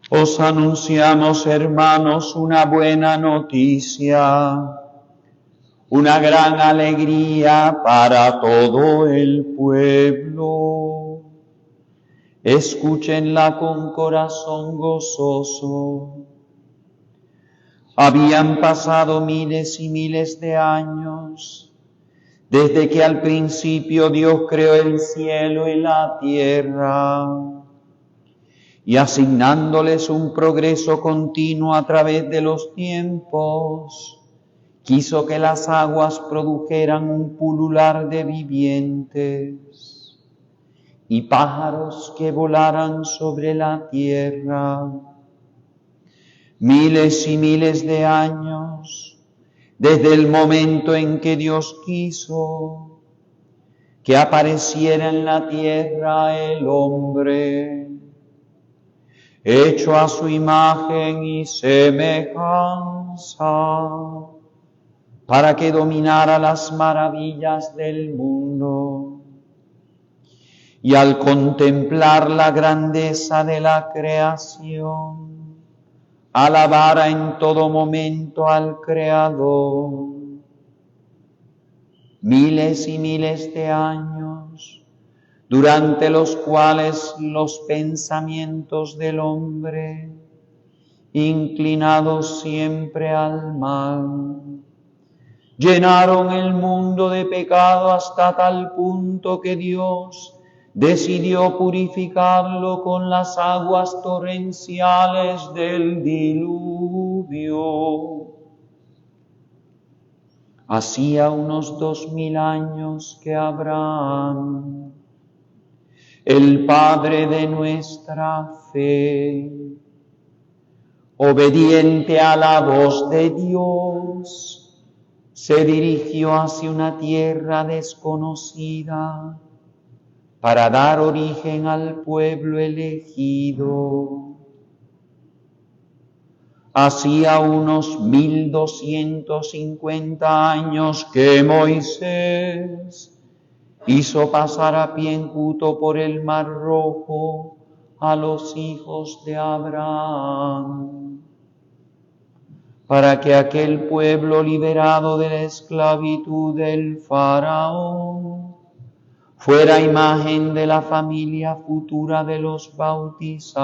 Os anunciamos, hermanos, una buena noticia, una gran alegría para todo el pueblo. Escúchenla con corazón gozoso. Habían pasado miles y miles de años desde que al principio Dios creó el cielo y la tierra, y asignándoles un progreso continuo a través de los tiempos, quiso que las aguas produjeran un pulular de vivientes y pájaros que volaran sobre la tierra. Miles y miles de años desde el momento en que Dios quiso que apareciera en la tierra el hombre, hecho a su imagen y semejanza, para que dominara las maravillas del mundo. Y al contemplar la grandeza de la creación, alabara en todo momento al Creador. Miles y miles de años, durante los cuales los pensamientos del hombre, inclinados siempre al mal, llenaron el mundo de pecado hasta tal punto que Dios decidió purificarlo con las aguas torrenciales del diluvio. Hacía unos 2000 años que Abraham, el padre de nuestra fe, obediente a la voz de Dios, se dirigió hacia una tierra desconocida para dar origen al pueblo elegido. Hacía unos 1250 años que Moisés hizo pasar a pie enjuto por el Mar Rojo a los hijos de Abraham, para que aquel pueblo liberado de la esclavitud del faraón fuera imagen de la familia futura de los bautizados.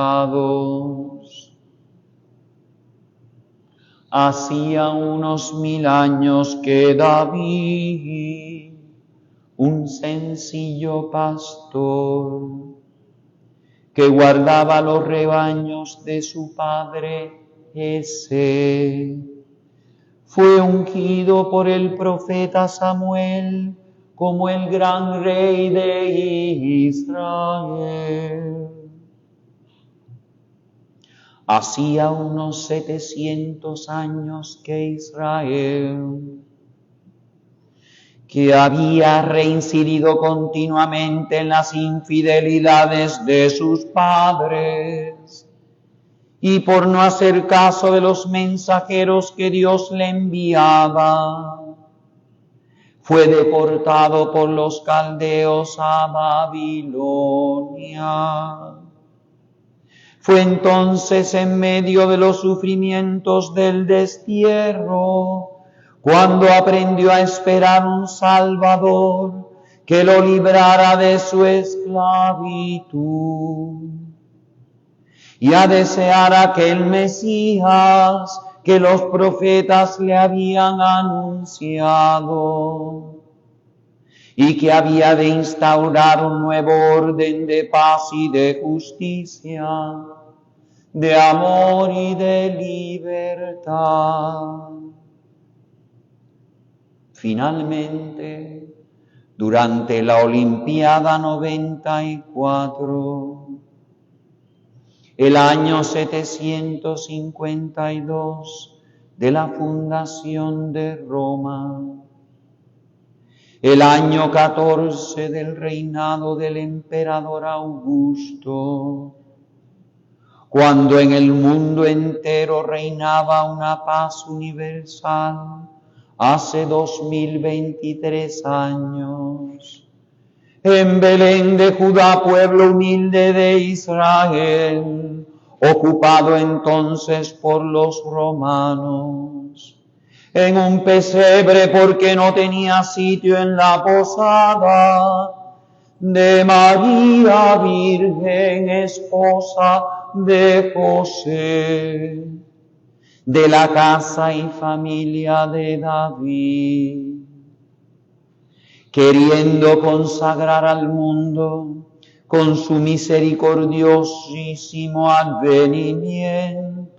Hacía unos 1000 años que David, un sencillo pastor, que guardaba los rebaños de su padre Jesé, fue ungido por el profeta Samuel como el gran rey de Israel. Hacía unos 700 años que Israel, que había reincidido continuamente en las infidelidades de sus padres, y por no hacer caso de los mensajeros que Dios le enviaba, fue deportado por los caldeos a Babilonia. Fue entonces en medio de los sufrimientos del destierro cuando aprendió a esperar un Salvador que lo librara de su esclavitud y a desear aquel Mesías que los profetas le habían anunciado y que había de instaurar un nuevo orden de paz y de justicia, de amor y de libertad. Finalmente, durante la Olimpiada 94, el año 752 de la fundación de Roma, el año 14 del reinado del emperador Augusto, cuando en el mundo entero reinaba una paz universal, hace 2023 años, en Belén de Judá, pueblo humilde de Israel, ocupado entonces por los romanos, en un pesebre porque no tenía sitio en la posada, de María Virgen, esposa de José, de la casa y familia de David, queriendo consagrar al mundo con su misericordiosísimo advenimiento,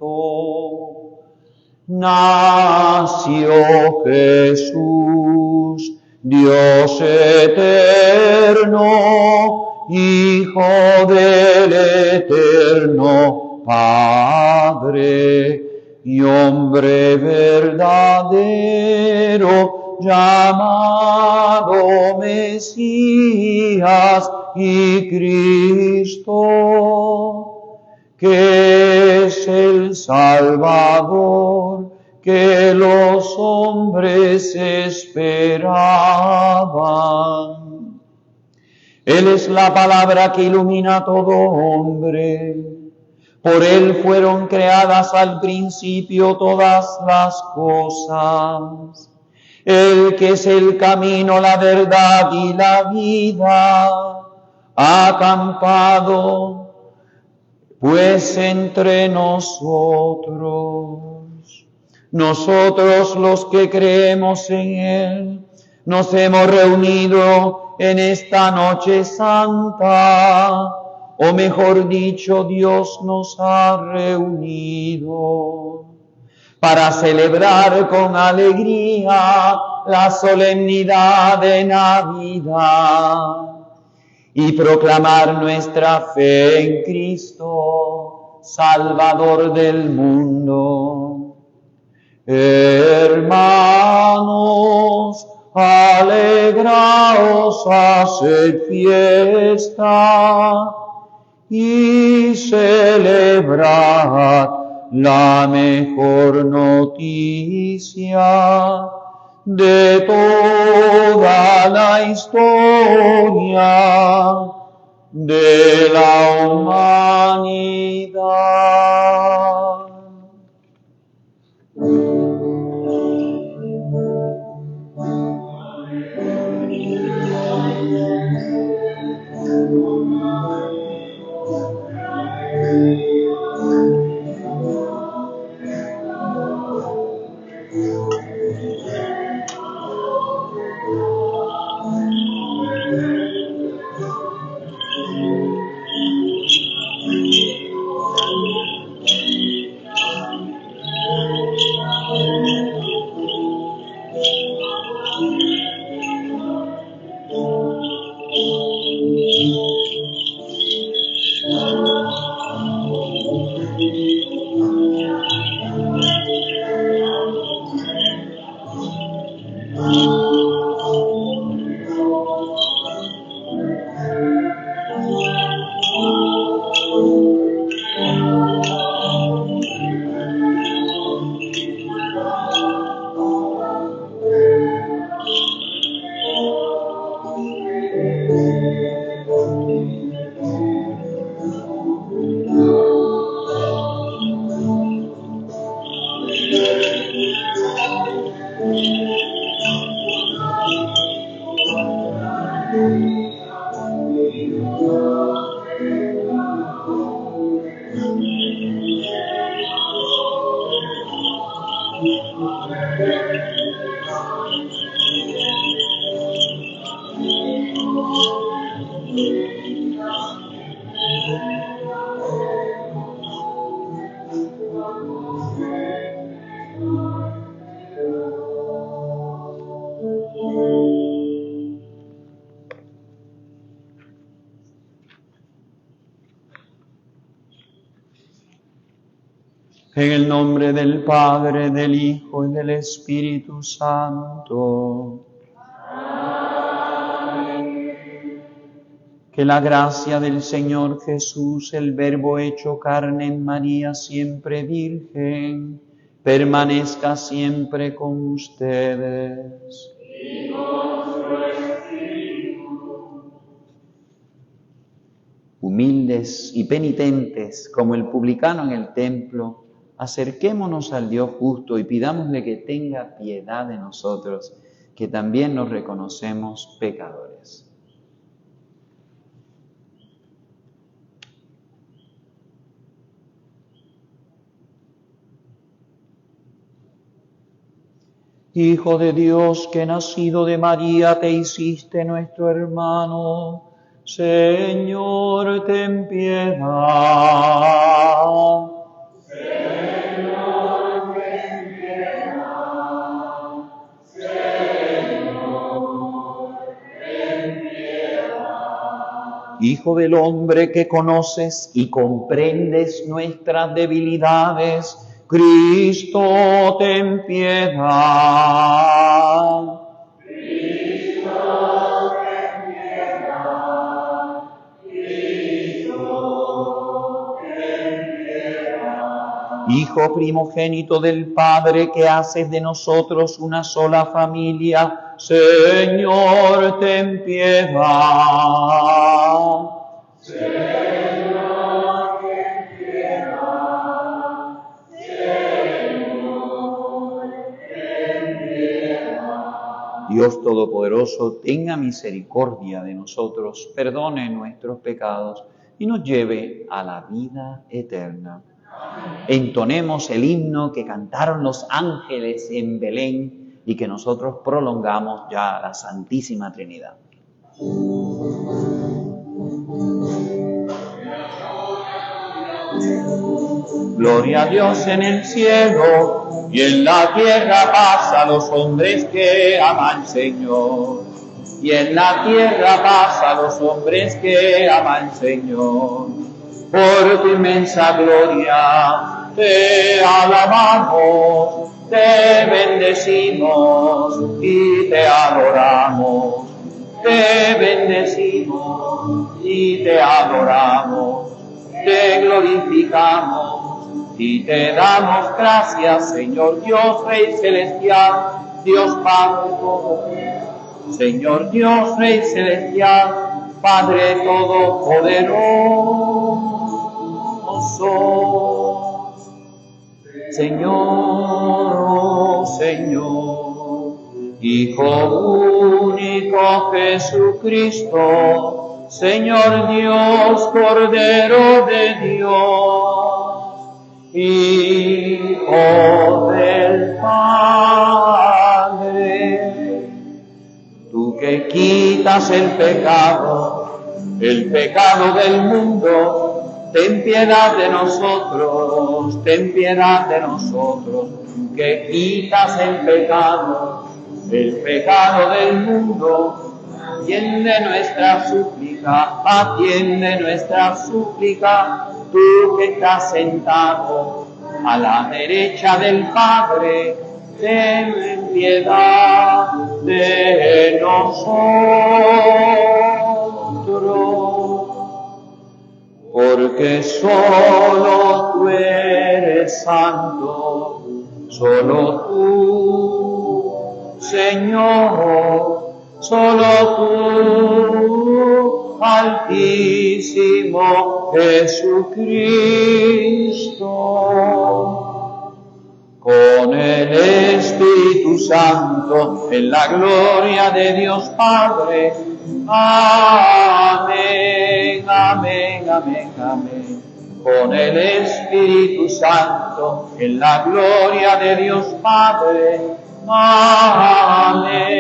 nació Jesús, Dios eterno, Hijo del eterno Padre, y hombre verdadero, llamado Mesías y Cristo, que es el Salvador que los hombres esperaban. Él es la palabra que ilumina a todo hombre. Por Él fueron creadas al principio todas las cosas. Él que es el camino, la verdad y la vida, ha acampado pues entre nosotros. Nosotros los que creemos en Él, nos hemos reunido en esta noche santa, o mejor dicho, Dios nos ha reunido para celebrar con alegría la solemnidad de Navidad y proclamar nuestra fe en Cristo, Salvador del mundo. Hermanos, alegraos, haced fiesta y celebrad la mejor noticia de toda la historia de la humanidad. En el nombre del Padre, del Hijo y del Espíritu Santo. Amén. Que la gracia del Señor Jesús, el Verbo hecho carne en María siempre Virgen, permanezca siempre con ustedes. Y con su Espíritu. humildes y penitentes como el publicano en el templo, acerquémonos al Dios justo y pidámosle que tenga piedad de nosotros, que también nos reconocemos pecadores. Hijo de Dios, que nacido de María te hiciste nuestro hermano, Señor, ten piedad. Señor, ten piedad. Señor, ten piedad. Hijo del hombre, que conoces y comprendes nuestras debilidades, Cristo, ten piedad. Cristo, ten piedad. Cristo, ten piedad. Hijo primogénito del Padre, que haces de nosotros una sola familia, Señor, ten piedad. Señor, ten piedad. Dios Todopoderoso, tenga misericordia de nosotros, perdone nuestros pecados y nos lleve a la vida eterna. Entonemos el himno que cantaron los ángeles en Belén y que nosotros prolongamos ya a la Santísima Trinidad. Gloria a Dios en el cielo y en la tierra paz a los hombres que aman al Señor. Y en la tierra paz a los hombres que aman al Señor. Por tu inmensa gloria te alabamos, te bendecimos y te adoramos. Te bendecimos y te adoramos. Te glorificamos y te damos gracias, Señor Dios, Rey Celestial, Dios Padre Todopoderoso. Señor Dios, Rey Celestial, Padre Todopoderoso. Señor, oh Señor, Hijo único Jesucristo, Señor Dios, Cordero de Dios, Hijo del Padre, tú que quitas el pecado del mundo, ten piedad de nosotros, ten piedad de nosotros, tú que quitas el pecado del mundo, atiende nuestra súplica, tú que estás sentado a la derecha del Padre, ten piedad de nosotros, porque solo tú eres santo, solo tú, Señor, solo tú, Altísimo Jesucristo, con el Espíritu Santo, en la gloria de Dios Padre. Amén, amén, amén, amén. Con el Espíritu Santo, en la gloria de Dios Padre. Amén.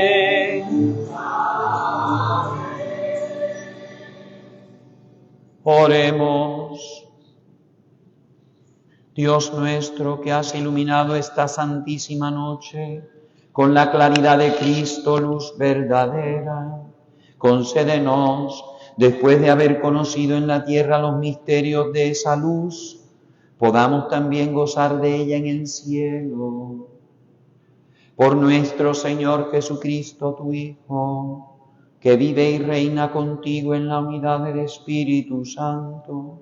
Oremos. Dios nuestro, que has iluminado esta santísima noche con la claridad de Cristo, luz verdadera, concédenos, después de haber conocido en la tierra los misterios de esa luz, podamos también gozar de ella en el cielo. Por nuestro Señor Jesucristo, tu Hijo, que vive y reina contigo en la unidad del Espíritu Santo,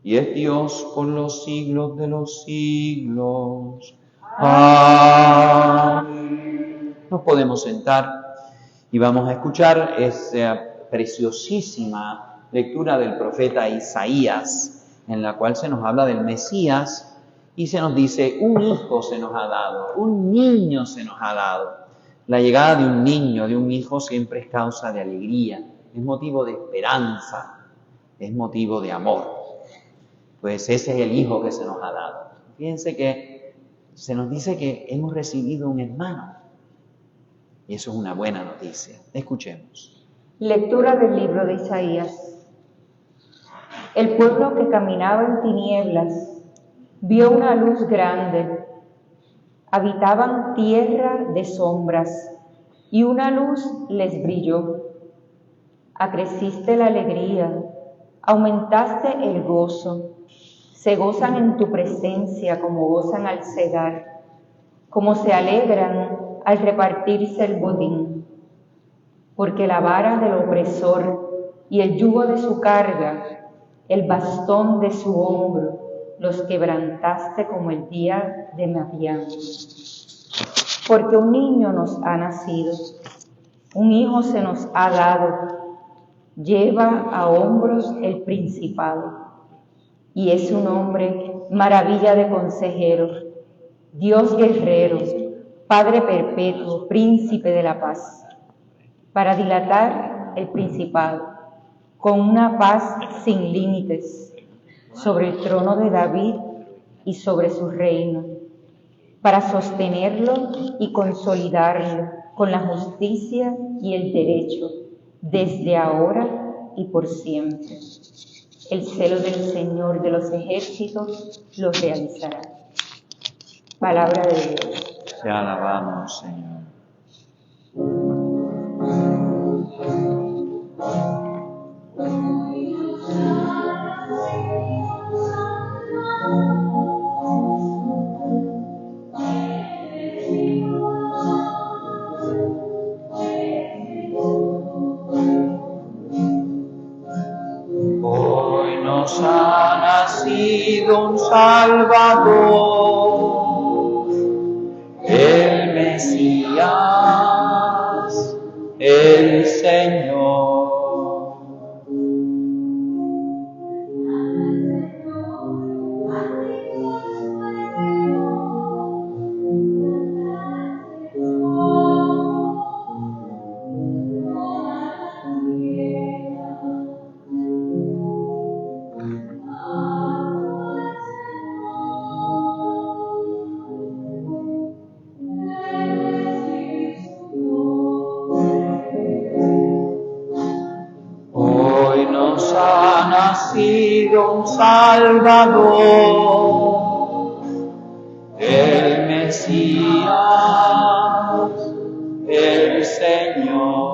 y es Dios por los siglos de los siglos. Amén. Nos podemos sentar y vamos a escuchar esa preciosísima lectura del profeta Isaías, en la cual se nos habla del Mesías y se nos dice, un hijo se nos ha dado, un niño se nos ha dado. La llegada de un niño, de un hijo, siempre es causa de alegría, es motivo de esperanza, es motivo de amor. Pues ese es el hijo que se nos ha dado. Fíjense que se nos dice que hemos recibido un hermano. Y eso es una buena noticia. Escuchemos. Lectura del libro de Isaías. El pueblo que caminaba en tinieblas vio una luz grande. Habitaban tierra de sombras y una luz les brilló. Acreciste la alegría, aumentaste el gozo. Se gozan en tu presencia como gozan al cegar, como se alegran al repartirse el botín. Porque la vara del opresor y el yugo de su carga, el bastón de su hombro, los quebrantaste como el día de Madián. Porque un niño nos ha nacido, un hijo se nos ha dado, lleva a hombros el principado, y es un hombre maravilla de consejero, Dios guerrero, Padre perpetuo, príncipe de la paz, para dilatar el principado, con una paz sin límites, sobre el trono de David y sobre su reino, para sostenerlo y consolidarlo con la justicia y el derecho, desde ahora y por siempre. El celo del Señor de los ejércitos lo realizará. Palabra de Dios. Te alabamos, Señor. Hoy nos ha nacido un Salvador, el Mesías, el Señor. Hoy nos ha nacido un Salvador, el Mesías, el Señor.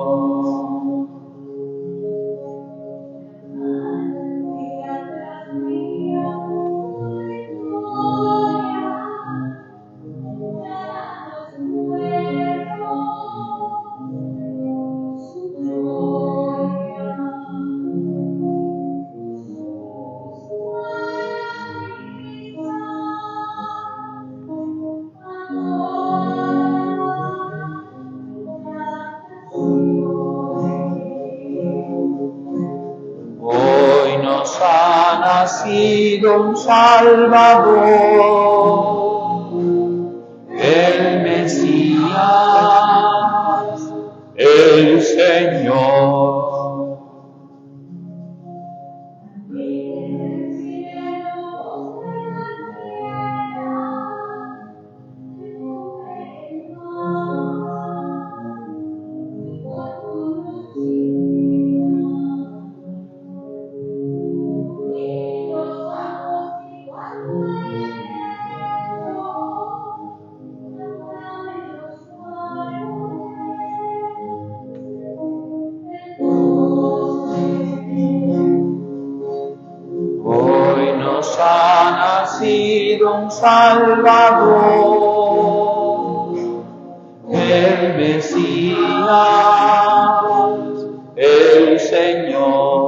Hoy nos ha nacido un Salvador, el Mesías, el Señor. Hoy nos ha nacido un Salvador, el Mesías, el Señor.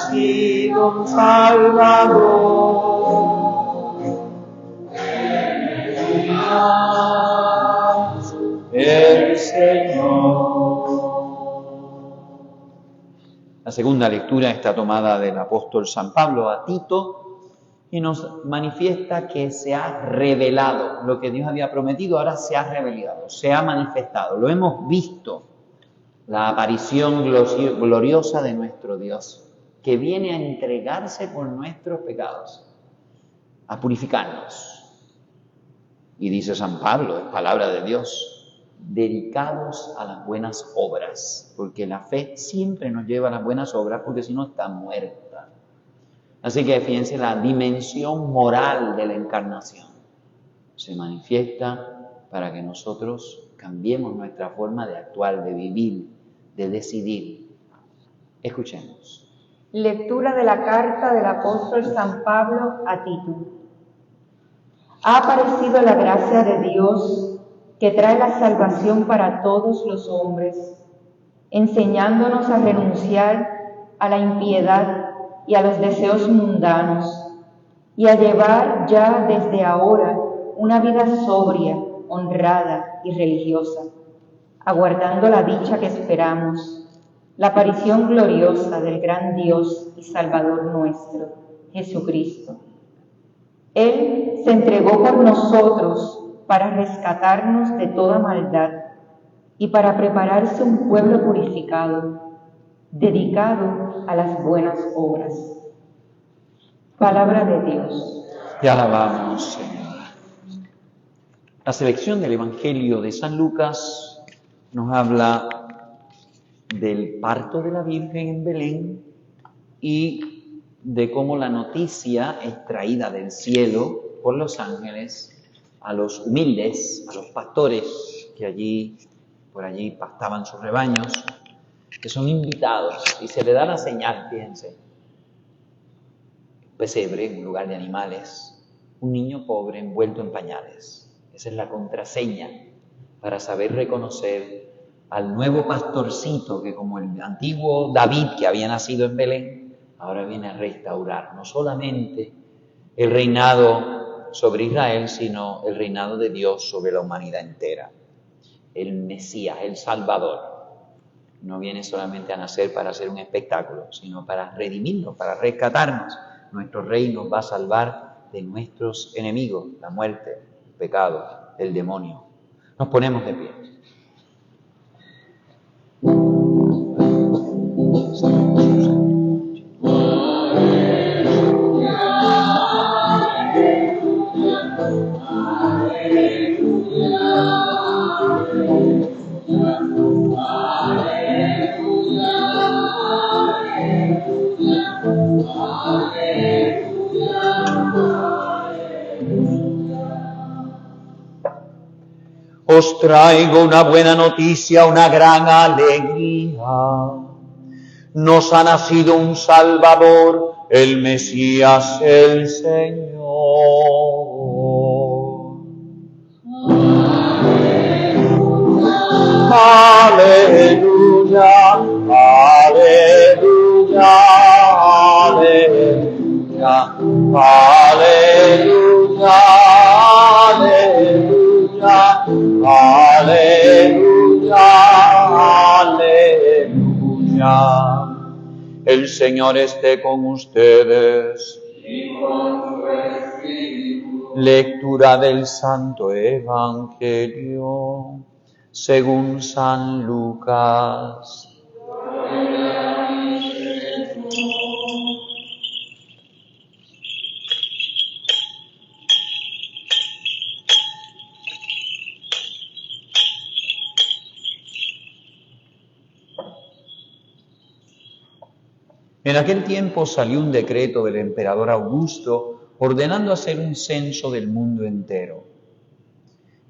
nacido un Salvador. El Señor. La segunda lectura está tomada del apóstol San Pablo a Tito y nos manifiesta que se ha revelado lo que Dios había prometido, ahora se ha revelado, se ha manifestado, lo hemos visto, la aparición gloriosa de nuestro Dios, que viene a entregarse por nuestros pecados, a purificarnos. Y dice San Pablo, es palabra de Dios, dedicados a las buenas obras, porque la fe siempre nos lleva a las buenas obras, porque si no está muerta. Así que fíjense la dimensión moral de la encarnación. Se manifiesta para que nosotros cambiemos nuestra forma de actuar, de vivir, de decidir. Escuchemos. Lectura de la carta del apóstol San Pablo a Tito. Ha aparecido la gracia de Dios que trae la salvación para todos los hombres, enseñándonos a renunciar a la impiedad y a los deseos mundanos, y a llevar ya desde ahora una vida sobria, honrada y religiosa, aguardando la dicha que esperamos, la aparición gloriosa del gran Dios y Salvador nuestro, Jesucristo. Él se entregó por nosotros para rescatarnos de toda maldad y para prepararse un pueblo purificado, dedicado a las buenas obras. Palabra de Dios. Te alabamos, Señor. La selección del Evangelio de San Lucas nos habla del parto de la Virgen en Belén y de cómo la noticia es traída del cielo por los ángeles a los humildes, a los pastores que por allí pastaban sus rebaños, que son invitados y se le da la señal, fíjense, un pesebre, un lugar de animales, un niño pobre envuelto en pañales. Esa es la contraseña para saber reconocer al nuevo pastorcito que, como el antiguo David que había nacido en Belén, ahora viene a restaurar no solamente el reinado sobre Israel, sino el reinado de Dios sobre la humanidad entera. El Mesías, el Salvador, no viene solamente a nacer para hacer un espectáculo, sino para redimirnos, para rescatarnos. Nuestro rey nos va a salvar de nuestros enemigos, la muerte, el pecado, el demonio. Nos ponemos de pie. Os traigo una buena noticia, una gran alegría. Nos ha nacido un Salvador, el Mesías, el Señor. Aleluya, aleluya, aleluya, aleluya, aleluya, aleluya. El Señor esté con ustedes. Y con su espíritu. Lectura del Santo Evangelio según San Lucas. En aquel tiempo salió un decreto del emperador Augusto ordenando hacer un censo del mundo entero.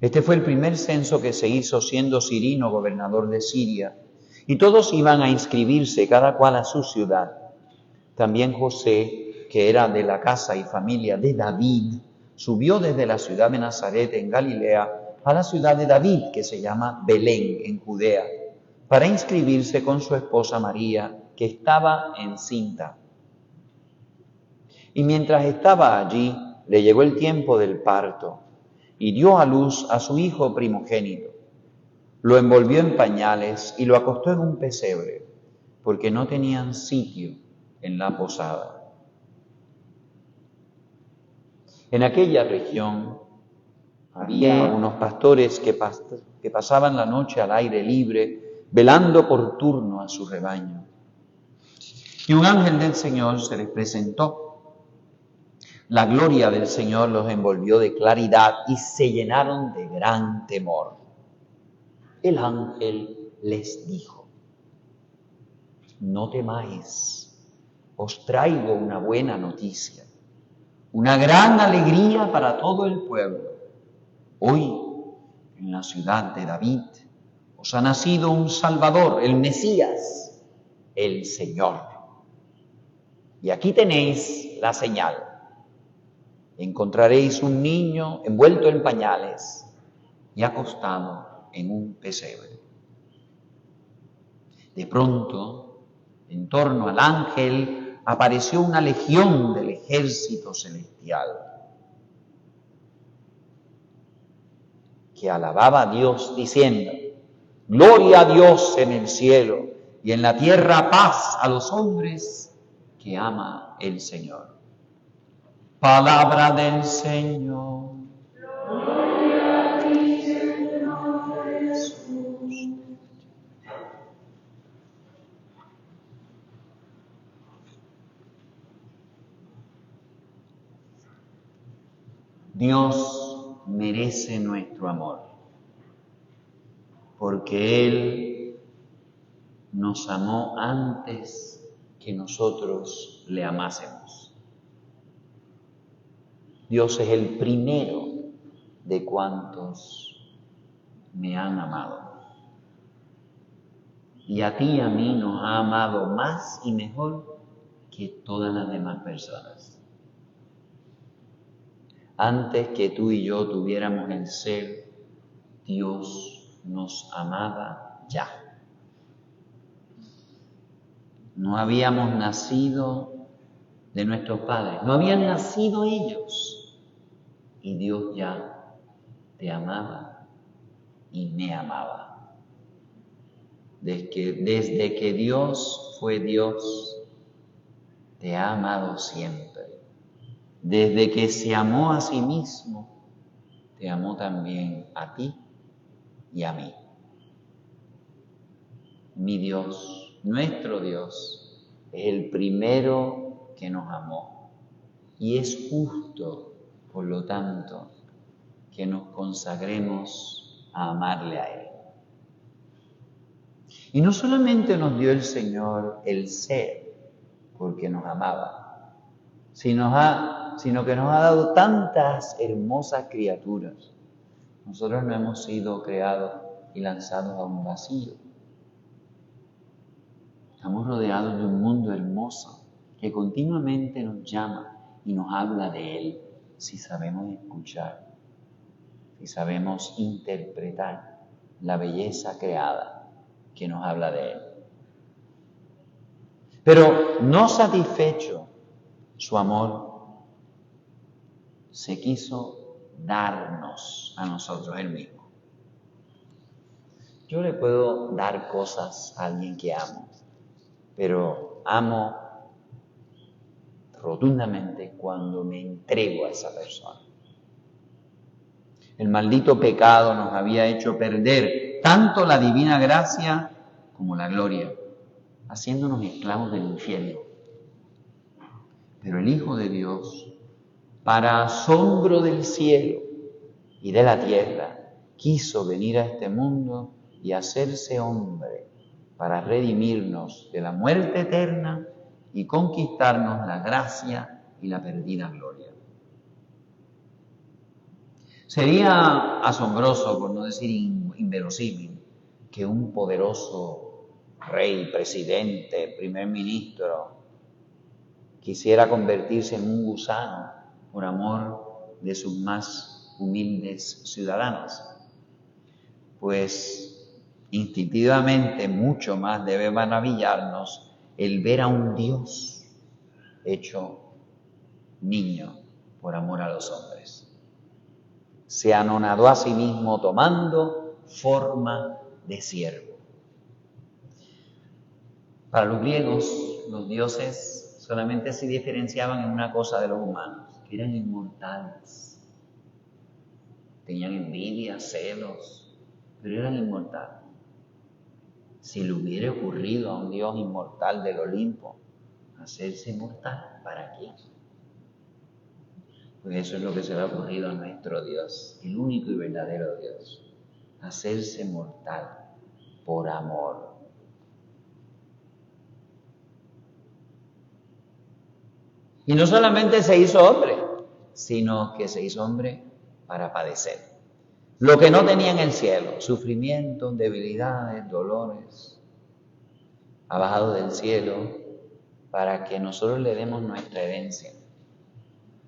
Este fue el primer censo que se hizo siendo Cirino gobernador de Siria, y todos iban a inscribirse, cada cual a su ciudad. También José, que era de la casa y familia de David, subió desde la ciudad de Nazaret en Galilea a la ciudad de David, que se llama Belén, en Judea, para inscribirse con su esposa María, que estaba encinta. Y mientras estaba allí, le llegó el tiempo del parto y dio a luz a su hijo primogénito. Lo envolvió en pañales y lo acostó en un pesebre, porque no tenían sitio en la posada. En aquella región había unos pastores que pasaban la noche al aire libre, velando por turno a su rebaño. Y un ángel del Señor se les presentó. La gloria del Señor los envolvió de claridad y se llenaron de gran temor. El ángel les dijo: no temáis, os traigo una buena noticia, una gran alegría para todo el pueblo. Hoy, en la ciudad de David, os ha nacido un Salvador, el Mesías, el Señor. Y aquí tenéis la señal. Encontraréis un niño envuelto en pañales y acostado en un pesebre. De pronto, en torno al ángel, apareció una legión del ejército celestial que alababa a Dios diciendo: gloria a Dios en el cielo y en la tierra paz a los hombres que ama el Señor. Palabra del Señor. Gloria a ti, Señor Jesús. Dios merece nuestro amor, porque Él nos amó antes que nosotros le amásemos. Dios es el primero de cuantos me han amado. Y a ti y a mí nos ha amado más y mejor que todas las demás personas. Antes que tú y yo tuviéramos el ser, Dios nos amaba ya. No habíamos nacido de nuestros padres, no habían nacido ellos. Y Dios ya te amaba y me amaba. Desde que Dios fue Dios, te ha amado siempre. Desde que se amó a sí mismo, te amó también a ti y a mí. Mi Dios, nuestro Dios, es el primero que nos amó. Y es justo, por lo tanto, que nos consagremos a amarle a Él. Y no solamente nos dio el Señor el ser, porque nos amaba, sino que nos ha dado tantas hermosas criaturas. Nosotros no hemos sido creados y lanzados a un vacío. Estamos rodeados de un mundo hermoso que continuamente nos llama y nos habla de Él, si sabemos escuchar, si sabemos interpretar la belleza creada que nos habla de Él. Pero no satisfecho su amor, se quiso darnos a nosotros Él mismo. Yo le puedo dar cosas a alguien que amo, pero amo rotundamente cuando me entrego a esa persona. El maldito pecado nos había hecho perder tanto la divina gracia como la gloria, haciéndonos esclavos del infierno. Pero el Hijo de Dios, para asombro del cielo y de la tierra, quiso venir a este mundo y hacerse hombre para redimirnos de la muerte eterna y conquistarnos la gracia y la perdida gloria. Sería asombroso, por no decir inverosímil, que un poderoso rey, presidente, primer ministro, quisiera convertirse en un gusano por amor de sus más humildes ciudadanos. Pues instintivamente mucho más debe maravillarnos el ver a un Dios hecho niño por amor a los hombres. Se anonadó a sí mismo tomando forma de siervo. Para los griegos, los dioses solamente se diferenciaban en una cosa de los humanos, que eran inmortales. Tenían envidia, celos, pero eran inmortales. Si le hubiera ocurrido a un Dios inmortal del Olimpo hacerse mortal, ¿para qué? Pues eso es lo que se le ha ocurrido a nuestro Dios, el único y verdadero Dios, hacerse mortal por amor. Y no solamente se hizo hombre, sino que se hizo hombre para padecer. Lo que no tenía en el cielo, sufrimientos, debilidades, dolores, ha bajado del cielo para que nosotros le demos nuestra herencia,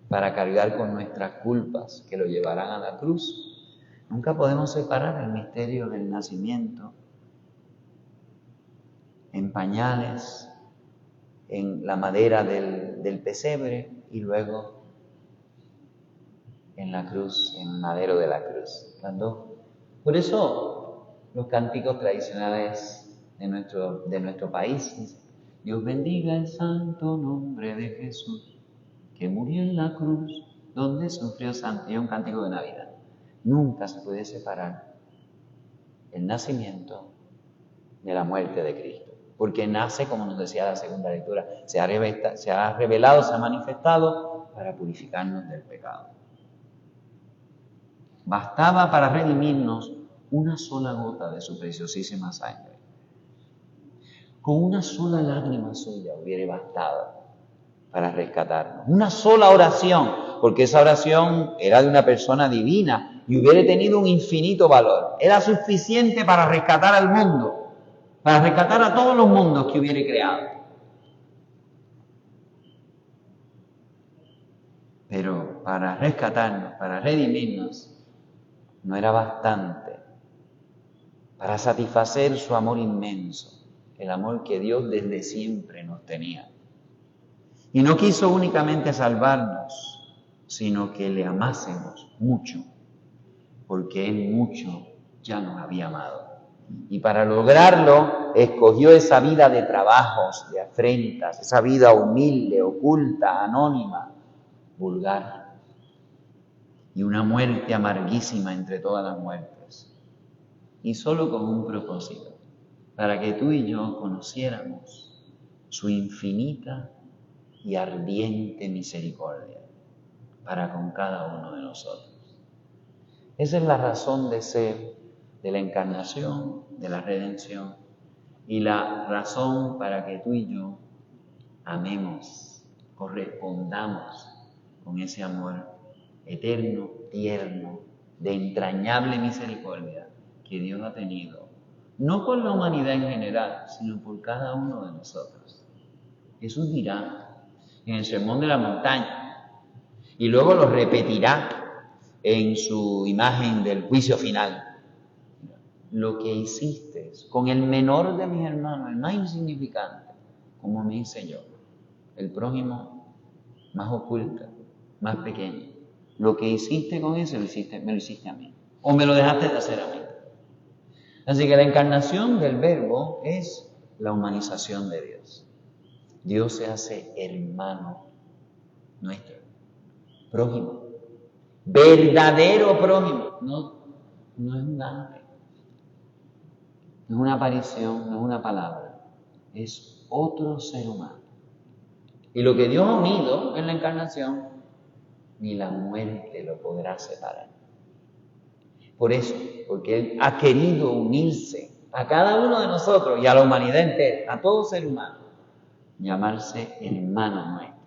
para cargar con nuestras culpas que lo llevarán a la cruz. Nunca podemos separar el misterio del nacimiento en pañales, en la madera del pesebre y luego en la cruz, en el madero de la cruz. Por eso los cánticos tradicionales de nuestro país dicen: Dios bendiga el santo nombre de Jesús, que murió en la cruz, donde sufrió sangre. Es un cántico de Navidad. Nunca se puede separar el nacimiento de la muerte de Cristo, porque nace, como nos decía la segunda lectura, se ha revelado, se ha manifestado para purificarnos del pecado. Bastaba para redimirnos una sola gota de su preciosísima sangre. Con una sola lágrima suya hubiera bastado para rescatarnos. Una sola oración, porque esa oración era de una persona divina y hubiera tenido un infinito valor. Era suficiente para rescatar al mundo, para rescatar a todos los mundos que hubiera creado. Pero para rescatarnos, para redimirnos, no era bastante para satisfacer su amor inmenso, el amor que Dios desde siempre nos tenía. Y no quiso únicamente salvarnos, sino que le amásemos mucho, porque Él mucho ya nos había amado. Y para lograrlo, escogió esa vida de trabajos, de afrentas, esa vida humilde, oculta, anónima, vulgar, y una muerte amarguísima entre todas las muertes. Y solo con un propósito, para que tú y yo conociéramos su infinita y ardiente misericordia para con cada uno de nosotros. Esa es la razón de ser de la encarnación, de la redención, y la razón para que tú y yo amemos, correspondamos con ese amor eterno, tierno, de entrañable misericordia que Dios ha tenido, no por la humanidad en general, sino por cada uno de nosotros. Jesús dirá en el Sermón de la Montaña, y luego lo repetirá en su imagen del juicio final: lo que hiciste con el menor de mis hermanos, el más insignificante, como me hice yo, el prójimo más oculto, más pequeño. Lo que hiciste con ese, me lo hiciste a mí. O me lo dejaste de hacer a mí. Así que la encarnación del Verbo es la humanización de Dios. Dios se hace hermano nuestro, prójimo, verdadero prójimo. No es un ángel, no es una aparición, no es una palabra, es otro ser humano. Y lo que Dios ha unido en la encarnación, ni la muerte lo podrá separar. Por eso, porque Él ha querido unirse a cada uno de nosotros y a la humanidad entera, a todo ser humano, llamarse hermano nuestro,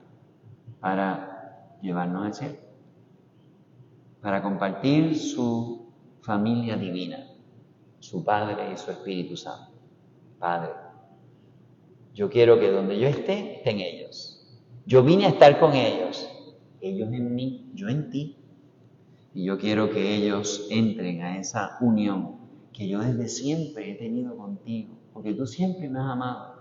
para llevarnos al cielo, para compartir su familia divina, su Padre y su Espíritu Santo. Padre, yo quiero que donde yo esté, estén ellos. Yo vine a estar con ellos. Ellos en mí, yo en ti. Y yo quiero que ellos entren a esa unión que yo desde siempre he tenido contigo, porque tú siempre me has amado.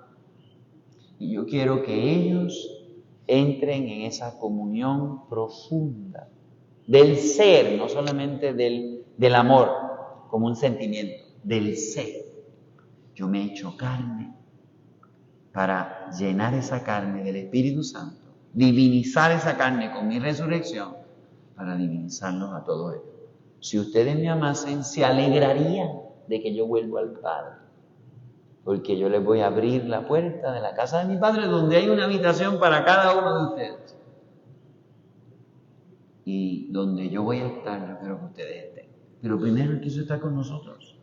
Y yo quiero que ellos entren en esa comunión profunda del ser, no solamente del amor como un sentimiento, del ser. Yo me he hecho carne para llenar esa carne del Espíritu Santo, divinizar esa carne con mi resurrección, para divinizarlos a todos ellos. Si ustedes me amasen, se alegrarían de que yo vuelvo al Padre, porque yo les voy a abrir la puerta de la casa de mi Padre, donde hay una habitación para cada uno de ustedes. Y donde yo voy a estar, yo quiero que ustedes estén. Pero primero Él quiso estar con nosotros.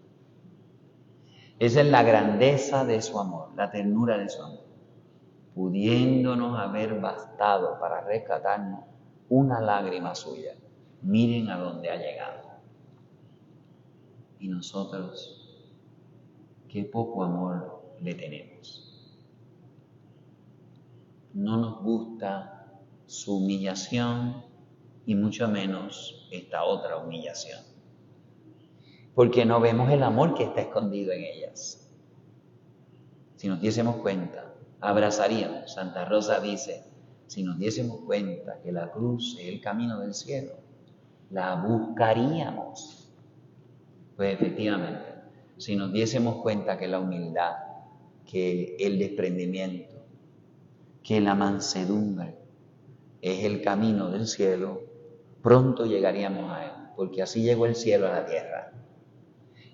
Esa es la grandeza de su amor, la ternura de su amor, pudiéndonos haber bastado para rescatarnos una lágrima suya. Miren a dónde ha llegado. Y nosotros, qué poco amor le tenemos. No nos gusta su humillación y mucho menos esta otra humillación, porque no vemos el amor que está escondido en ellas. Si nos diésemos cuenta, abrazaríamos. Santa Rosa dice, si nos diésemos cuenta que la cruz es el camino del cielo, la buscaríamos. Pues efectivamente, si nos diésemos cuenta que la humildad, que el desprendimiento, que la mansedumbre es el camino del cielo, pronto llegaríamos a él, porque así llegó el cielo a la tierra.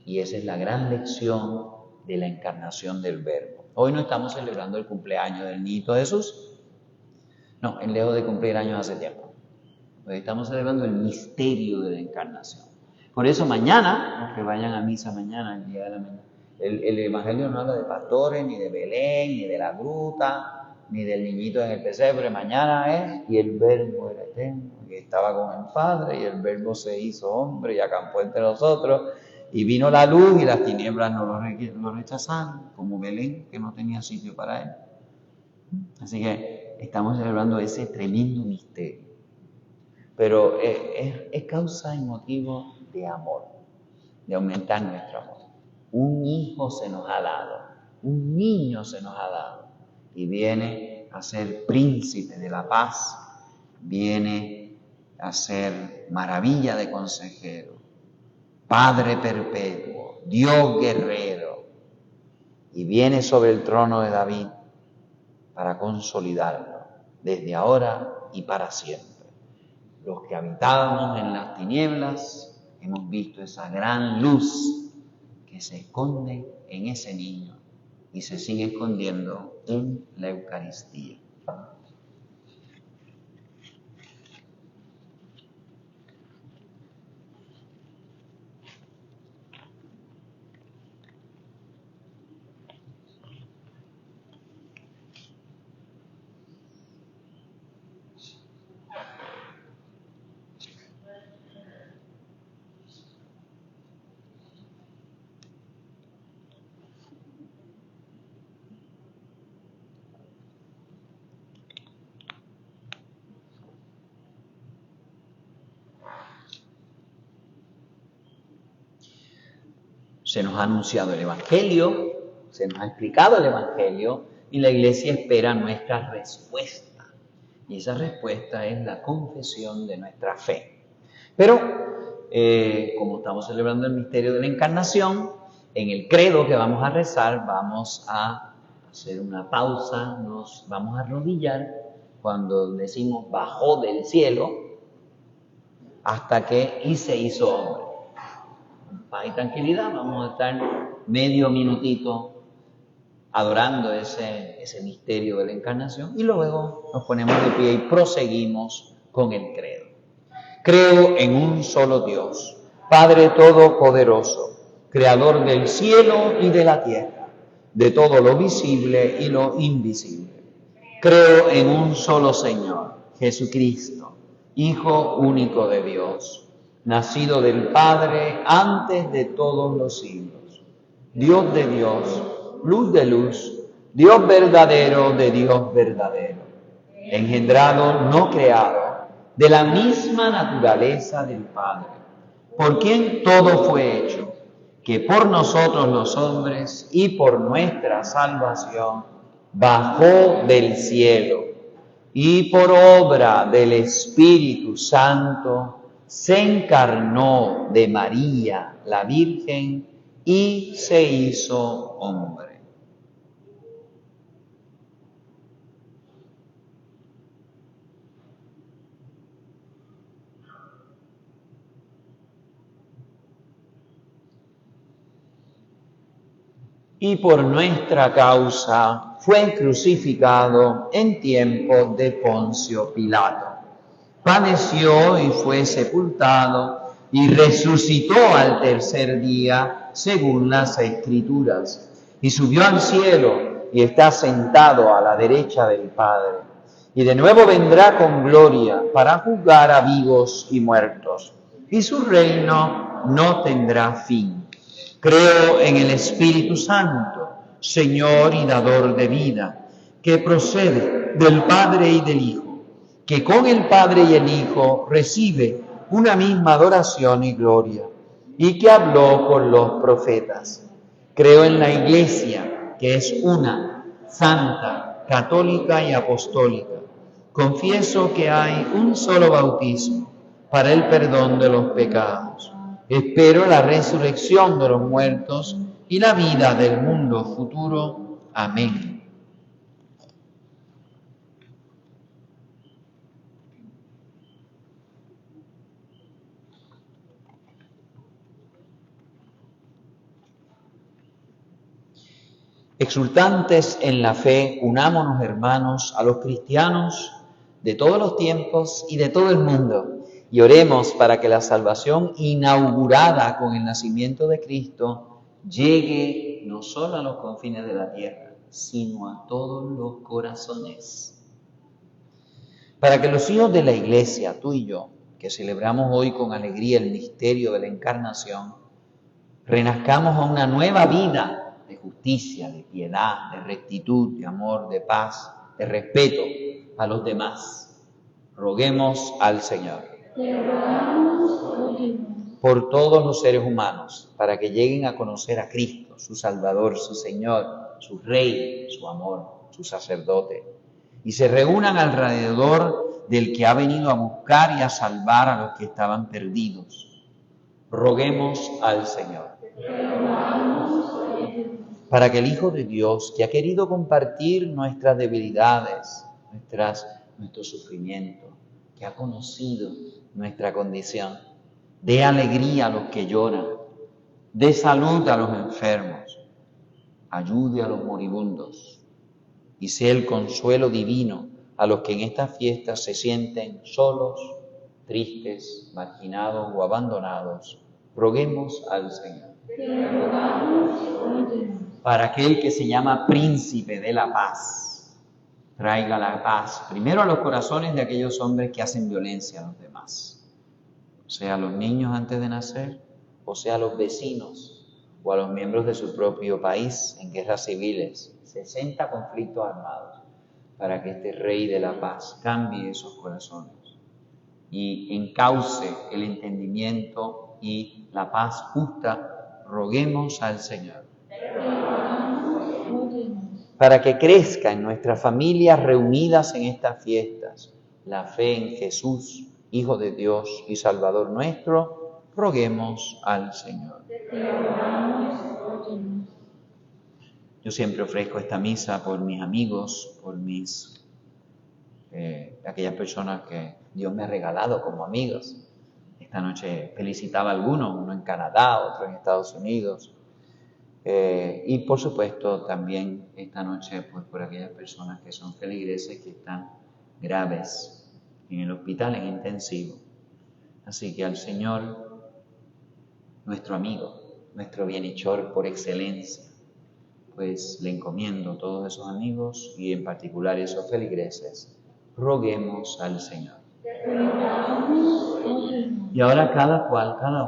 Y esa es la gran lección de la encarnación del Verbo. Hoy no estamos celebrando el cumpleaños del niñito Jesús. No, él dejó de cumplir años hace tiempo. Hoy estamos celebrando el misterio de la encarnación. Por eso mañana, los que vayan a misa mañana, el día de la mañana, el Evangelio no habla de pastores, ni de Belén, ni de la gruta, ni del niñito en el pesebre. Mañana es, y el Verbo era eterno, y estaba con el Padre, y el Verbo se hizo hombre y acampó entre nosotros. Y vino la luz y las tinieblas no lo rechazaron, como Belén, que no tenía sitio para él. Así que estamos celebrando ese tremendo misterio. Pero es causa y motivo de amor, de aumentar nuestro amor. Un hijo se nos ha dado, un niño se nos ha dado, y viene a ser príncipe de la paz, viene a ser maravilla de consejero, Padre perpetuo, Dios guerrero, y viene sobre el trono de David para consolidarlo desde ahora y para siempre. Los que habitábamos en las tinieblas hemos visto esa gran luz que se esconde en ese niño y se sigue escondiendo en la Eucaristía. Se nos ha anunciado el Evangelio, se nos ha explicado el Evangelio y la Iglesia espera nuestra respuesta. Y esa respuesta es la confesión de nuestra fe. Pero, como estamos celebrando el misterio de la Encarnación, en el credo que vamos a rezar vamos a hacer una pausa, nos vamos a arrodillar cuando decimos bajó del cielo hasta que y se hizo hombre. Paz y tranquilidad, vamos a estar medio minutito adorando ese misterio de la Encarnación y luego nos ponemos de pie y proseguimos con el credo. Creo en un solo Dios, Padre Todopoderoso, Creador del cielo y de la tierra, de todo lo visible y lo invisible. Creo en un solo Señor, Jesucristo, Hijo único de Dios, nacido del Padre antes de todos los siglos, Dios de Dios, luz de luz, Dios verdadero de Dios verdadero, engendrado, no creado, de la misma naturaleza del Padre, por quien todo fue hecho, que por nosotros los hombres y por nuestra salvación bajó del cielo, y por obra del Espíritu Santo se encarnó de María, la Virgen, y se hizo hombre. Y por nuestra causa fue crucificado en tiempo de Poncio Pilato. Padeció y fue sepultado y resucitó al tercer día según las Escrituras. Y subió al cielo y está sentado a la derecha del Padre. Y de nuevo vendrá con gloria para juzgar a vivos y muertos. Y su reino no tendrá fin. Creo en el Espíritu Santo, Señor y dador de vida, que procede del Padre y del Hijo, que con el Padre y el Hijo recibe una misma adoración y gloria, y que habló por los profetas. Creo en la Iglesia, que es una, santa, católica y apostólica. Confieso que hay un solo bautismo para el perdón de los pecados. Espero la resurrección de los muertos y la vida del mundo futuro. Amén. Exultantes en la fe, unámonos, hermanos, a los cristianos de todos los tiempos y de todo el mundo, y oremos para que la salvación inaugurada con el nacimiento de Cristo llegue no solo a los confines de la tierra, sino a todos los corazones. Para que los hijos de la Iglesia, tú y yo, que celebramos hoy con alegría el misterio de la Encarnación, renazcamos a una nueva vida de justicia, de piedad, de rectitud, de amor, de paz, de respeto a los demás. Roguemos al Señor por todos los seres humanos, para que lleguen a conocer a Cristo, su Salvador, su Señor, su Rey, su amor, su sacerdote, y se reúnan alrededor del que ha venido a buscar y a salvar a los que estaban perdidos. Roguemos al Señor para que el Hijo de Dios, que ha querido compartir nuestras debilidades, nuestro sufrimiento, que ha conocido nuestra condición, dé alegría a los que lloran, dé salud a los enfermos, ayude a los moribundos y sea el consuelo divino a los que en estas fiestas se sienten solos, tristes, marginados o abandonados. Roguemos al Señor. Para aquel que se llama Príncipe de la Paz, traiga la paz primero a los corazones de aquellos hombres que hacen violencia a los demás, sea a los niños antes de nacer, o sea a los vecinos, o a los miembros de su propio país en guerras civiles, 60 conflictos armados, para que este Rey de la Paz cambie esos corazones y encauce el entendimiento y la paz justa. Roguemos al Señor. Para que crezca en nuestras familias reunidas en estas fiestas la fe en Jesús, Hijo de Dios y Salvador nuestro, roguemos al Señor. Yo siempre ofrezco esta misa por mis amigos, por aquellas personas que Dios me ha regalado como amigos. Esta noche felicitaba a algunos, uno en Canadá, otro en Estados Unidos. Y por supuesto también esta noche pues, por aquellas personas que son feligreses que están graves en el hospital en intensivo. Así que al Señor, nuestro amigo, nuestro bienhechor por excelencia, pues le encomiendo todos esos amigos y en particular esos feligreses. Roguemos al Señor. Y ahora cada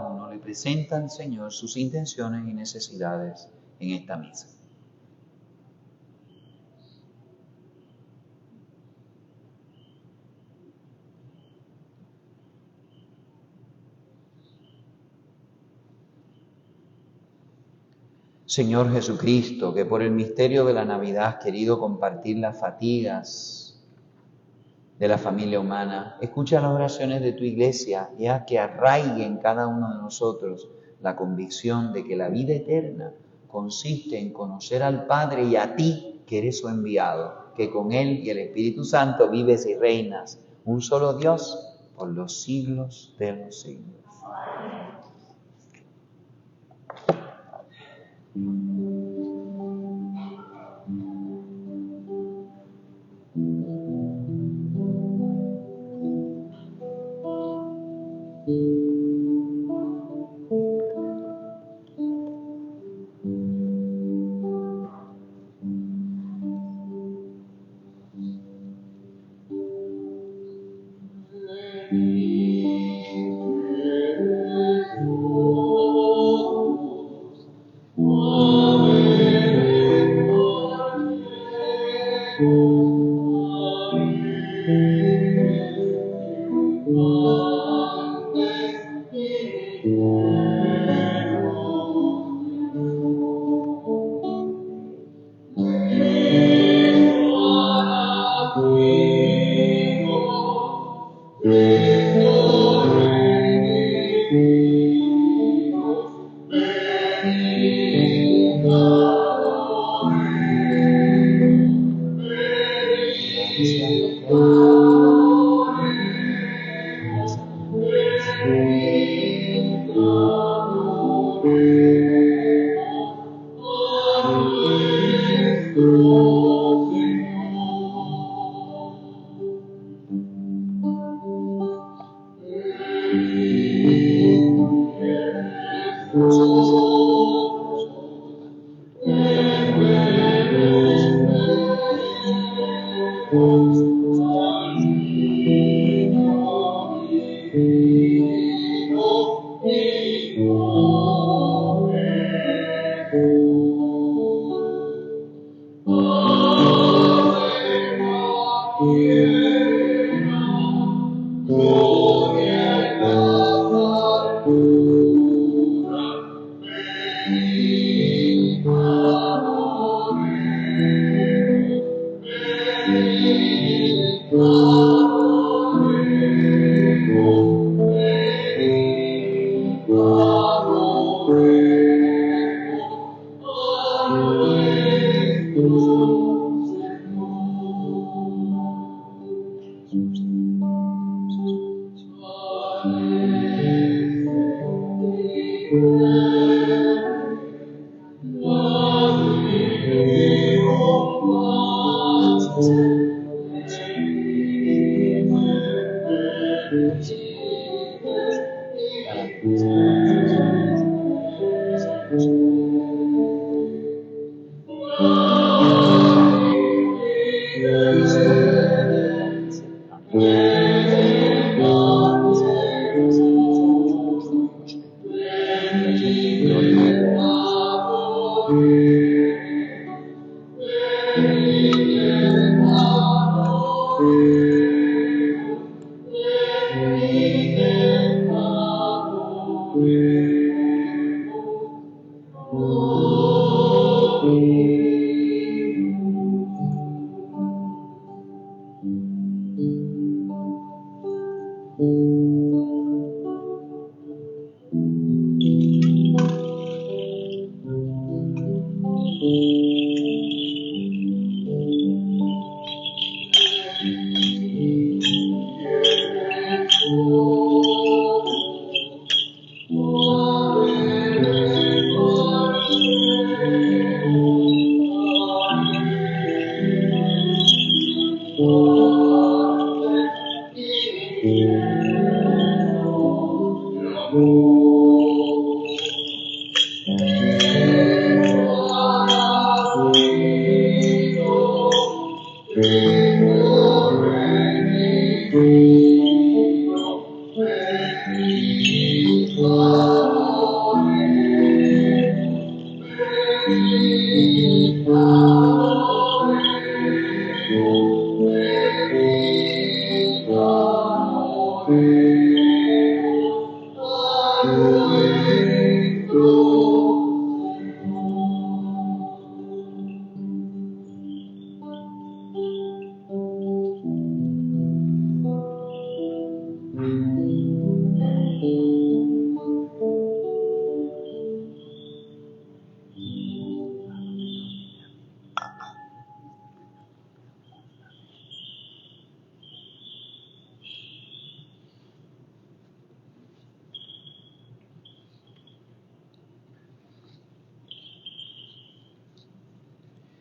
uno le presenta al Señor sus intenciones y necesidades en esta misa. Señor Jesucristo, que por el misterio de la Navidad has querido compartir las fatigas de la familia humana. Escucha las oraciones de tu iglesia y haz que arraigue en cada uno de nosotros la convicción de que la vida eterna consiste en conocer al Padre y a ti, que eres su enviado, que con Él y el Espíritu Santo vives y reinas, un solo Dios, por los siglos de los siglos.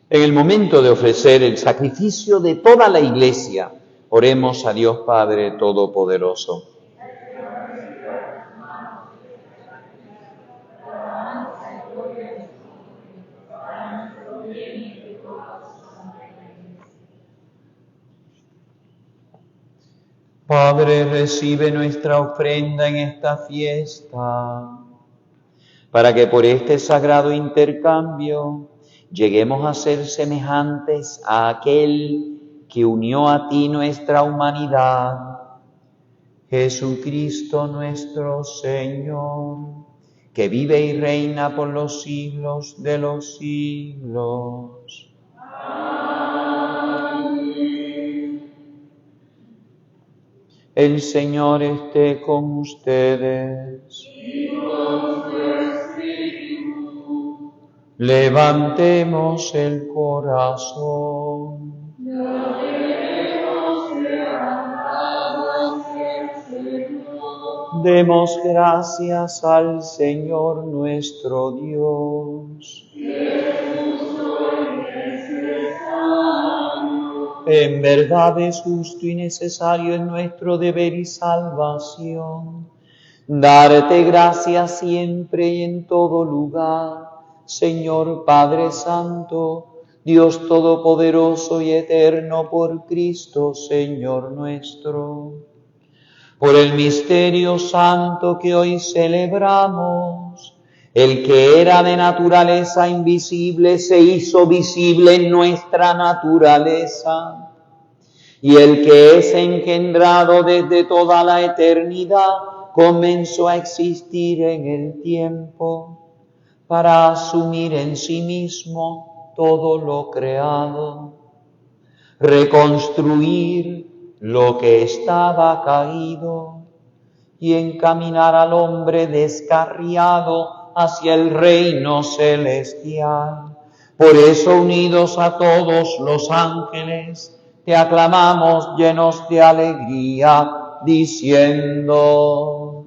En el momento de ofrecer el sacrificio de toda la Iglesia, oremos a Dios Padre Todopoderoso. Padre, recibe nuestra ofrenda en esta fiesta, para que por este sagrado intercambio lleguemos a ser semejantes a aquel que unió a ti nuestra humanidad, Jesucristo nuestro Señor, que vive y reina por los siglos de los siglos. El Señor esté con ustedes. Y con tu espíritu. Levantemos el corazón. Lo tenemos levantado hacia el Señor. Demos gracias al Señor nuestro Dios. En verdad es justo y necesario en nuestro deber y salvación darte gracias siempre y en todo lugar, Señor Padre Santo, Dios Todopoderoso y Eterno, por Cristo, Señor nuestro. Por el misterio santo que hoy celebramos, el que era de naturaleza invisible se hizo visible en nuestra naturaleza, y el que es engendrado desde toda la eternidad comenzó a existir en el tiempo para asumir en sí mismo todo lo creado, reconstruir lo que estaba caído y encaminar al hombre descarriado hacia el reino celestial. Por eso, unidos a todos los ángeles, te aclamamos llenos de alegría, diciendo: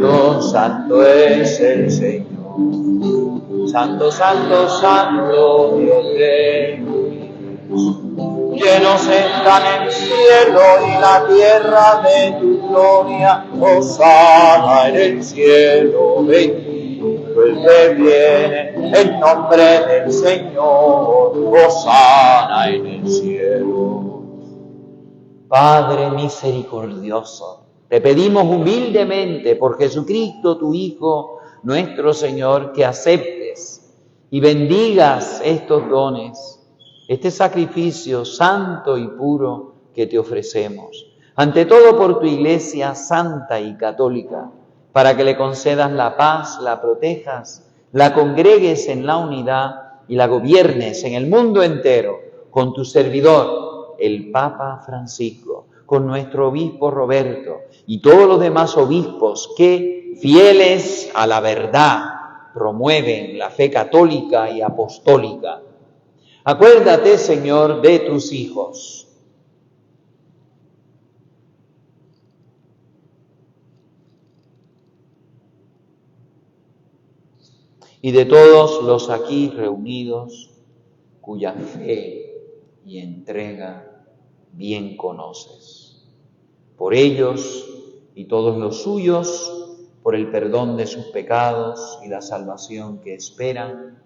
Santo, santo es el Señor. Santo, santo, santo, Dios de universo. Llenos están el cielo y la tierra de tu gloria. Hosana en el cielo, bendito el que viene en nombre del Señor. Hosana en el cielo. Padre misericordioso, te pedimos humildemente por Jesucristo, tu Hijo, nuestro Señor, que aceptes y bendigas estos dones, este sacrificio santo y puro que te ofrecemos. Ante todo por tu Iglesia santa y católica, para que le concedas la paz, la protejas, la congregues en la unidad y la gobiernes en el mundo entero con tu servidor, el Papa Francisco, con nuestro obispo Roberto y todos los demás obispos que, fieles a la verdad, promueven la fe católica y apostólica. Acuérdate, Señor, de tus hijos. Y de todos los aquí reunidos, cuya fe y entrega bien conoces. Por ellos y todos los suyos, por el perdón de sus pecados y la salvación que esperan,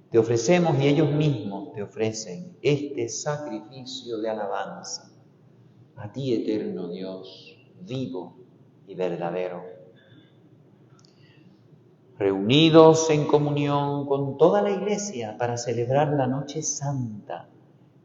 te ofrecemos y ellos mismos te ofrecen este sacrificio de alabanza a ti, eterno Dios, vivo y verdadero. Reunidos en comunión con toda la Iglesia para celebrar la noche santa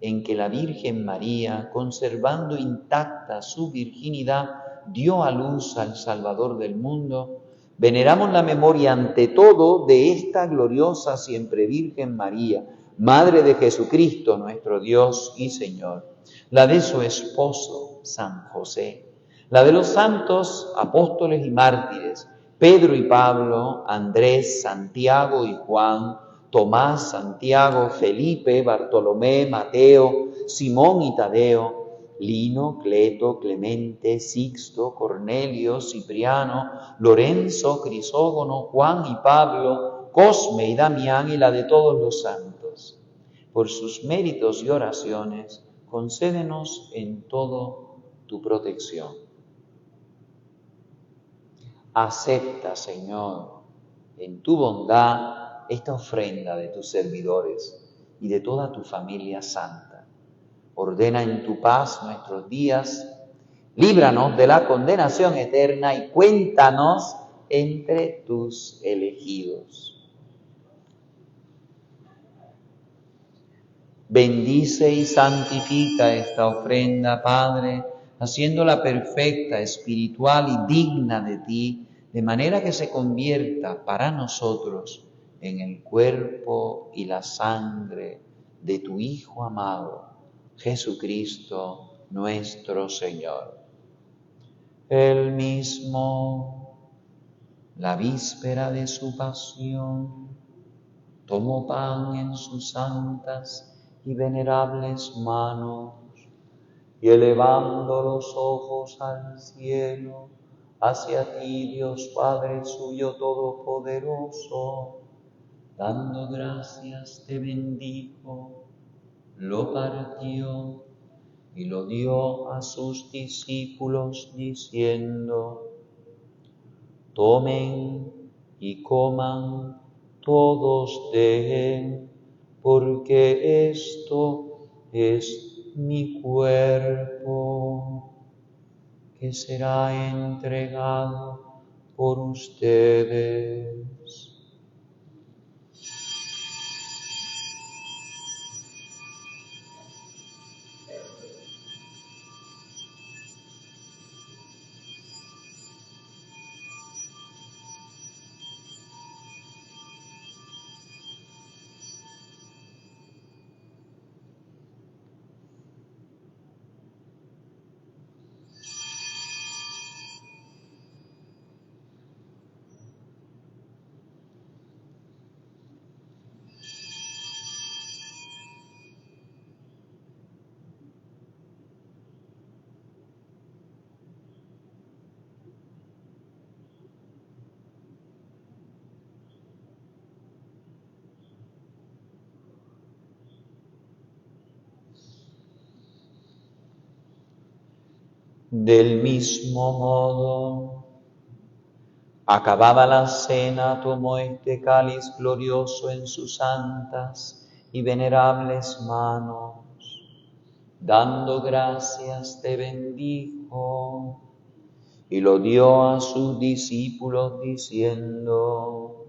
en que la Virgen María, conservando intacta su virginidad, dio a luz al Salvador del mundo, veneramos la memoria ante todo de esta gloriosa siempre Virgen María, Madre de Jesucristo, nuestro Dios y Señor, la de su esposo, San José, la de los santos apóstoles y mártires, Pedro y Pablo, Andrés, Santiago y Juan, Tomás, Santiago, Felipe, Bartolomé, Mateo, Simón y Tadeo, Lino, Cleto, Clemente, Sixto, Cornelio, Cipriano, Lorenzo, Crisógono, Juan y Pablo, Cosme y Damián y la de todos los santos. Por sus méritos y oraciones, concédenos en todo tu protección. Acepta, Señor, en tu bondad esta ofrenda de tus servidores y de toda tu familia santa. Ordena en tu paz nuestros días, líbranos de la condenación eterna y cuéntanos entre tus elegidos. Bendice y santifica esta ofrenda, Padre, haciéndola perfecta, espiritual y digna de ti, de manera que se convierta para nosotros en el cuerpo y la sangre de tu Hijo amado, Jesucristo nuestro Señor. Él mismo, la víspera de su pasión, tomó pan en sus santas y venerables manos, y elevando los ojos al cielo, hacia ti, Dios Padre suyo todopoderoso, dando gracias te bendijo, lo partió y lo dio a sus discípulos diciendo: tomen y coman todos de él, porque esto es mi cuerpo, que será entregado por ustedes. Del mismo modo, acabada la cena, tomó este cáliz glorioso en sus santas y venerables manos. Dando gracias te bendijo y lo dio a sus discípulos diciendo: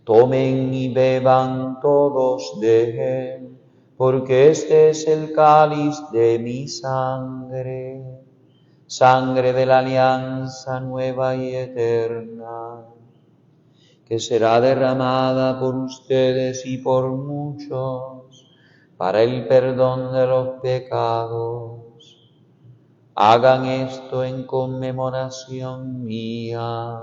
tomen y beban todos de él, porque este es el cáliz de mi sangre, sangre de la alianza nueva y eterna, que será derramada por ustedes y por muchos para el perdón de los pecados. Hagan esto en conmemoración mía.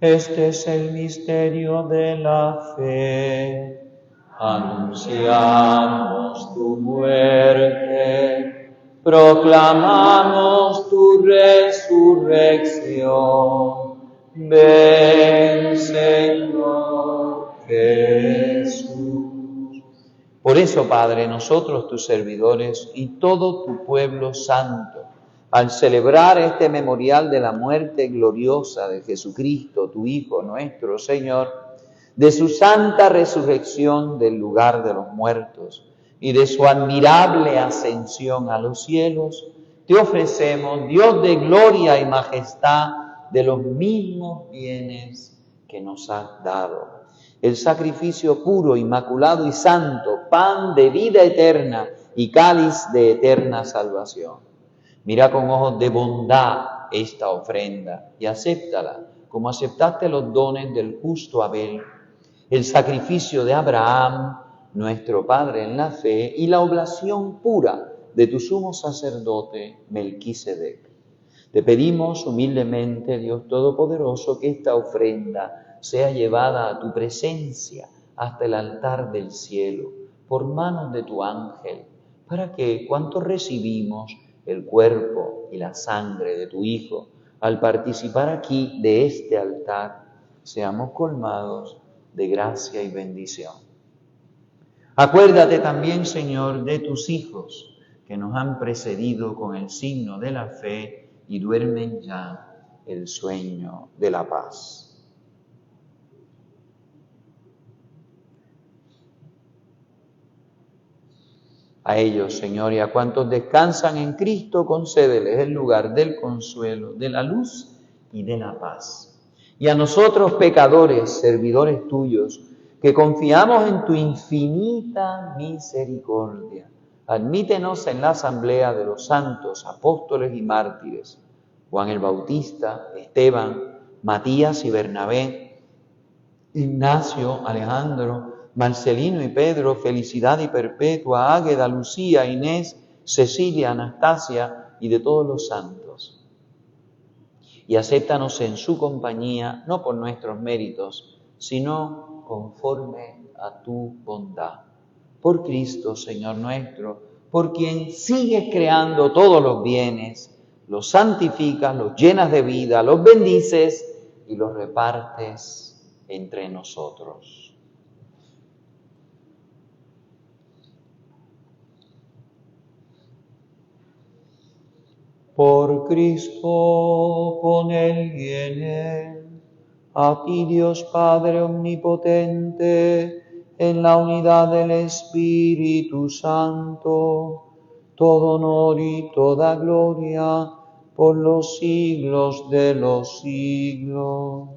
Este es el misterio de la fe. Anunciamos tu muerte, proclamamos tu resurrección. Ven, Señor Jesús. Por eso, Padre, nosotros, tus servidores, y todo tu pueblo santo, al celebrar este memorial de la muerte gloriosa de Jesucristo, tu Hijo nuestro Señor, de su santa resurrección del lugar de los muertos y de su admirable ascensión a los cielos, te ofrecemos, Dios de gloria y majestad, de los mismos bienes que nos has dado. El sacrificio puro, inmaculado y santo, pan de vida eterna y cáliz de eterna salvación. Mira con ojos de bondad esta ofrenda y acéptala, como aceptaste los dones del justo Abel, el sacrificio de Abraham, nuestro Padre en la fe, y la oblación pura de tu sumo sacerdote Melquisedec. Te pedimos humildemente, Dios Todopoderoso, que esta ofrenda sea llevada a tu presencia hasta el altar del cielo, por manos de tu ángel, para que cuantos recibimos el cuerpo y la sangre de tu Hijo, al participar aquí de este altar, seamos colmados de gracia y bendición. Acuérdate también, Señor, de tus hijos que nos han precedido con el signo de la fe y duermen ya el sueño de la paz. A ellos, Señor, y a cuantos descansan en Cristo, concédeles el lugar del consuelo, de la luz y de la paz. Y a nosotros, pecadores, servidores tuyos, que confiamos en tu infinita misericordia, admítenos en la asamblea de los santos, apóstoles y mártires, Juan el Bautista, Esteban, Matías y Bernabé, Ignacio, Alejandro, Marcelino y Pedro, Felicidad y Perpetua, Águeda, Lucía, Inés, Cecilia, Anastasia y de todos los santos. Y acéptanos en su compañía, no por nuestros méritos, sino conforme a tu bondad. Por Cristo, Señor nuestro, por quien sigues creando todos los bienes, los santificas, los llenas de vida, los bendices y los repartes entre nosotros. Por Cristo, con Él y en Él, a ti Dios Padre Omnipotente, en la unidad del Espíritu Santo, todo honor y toda gloria por los siglos de los siglos.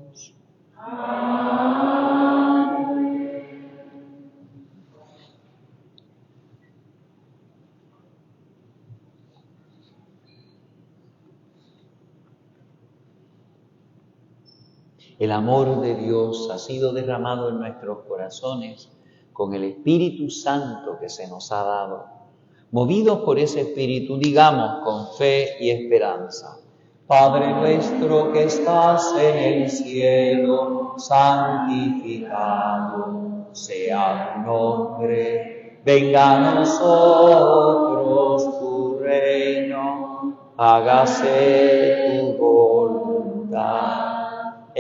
El amor de Dios ha sido derramado en nuestros corazones con el Espíritu Santo que se nos ha dado. Movidos por ese Espíritu, digamos con fe y esperanza: Padre nuestro que estás en el cielo, santificado sea tu nombre. Venga a nosotros tu reino, hágase tu voluntad,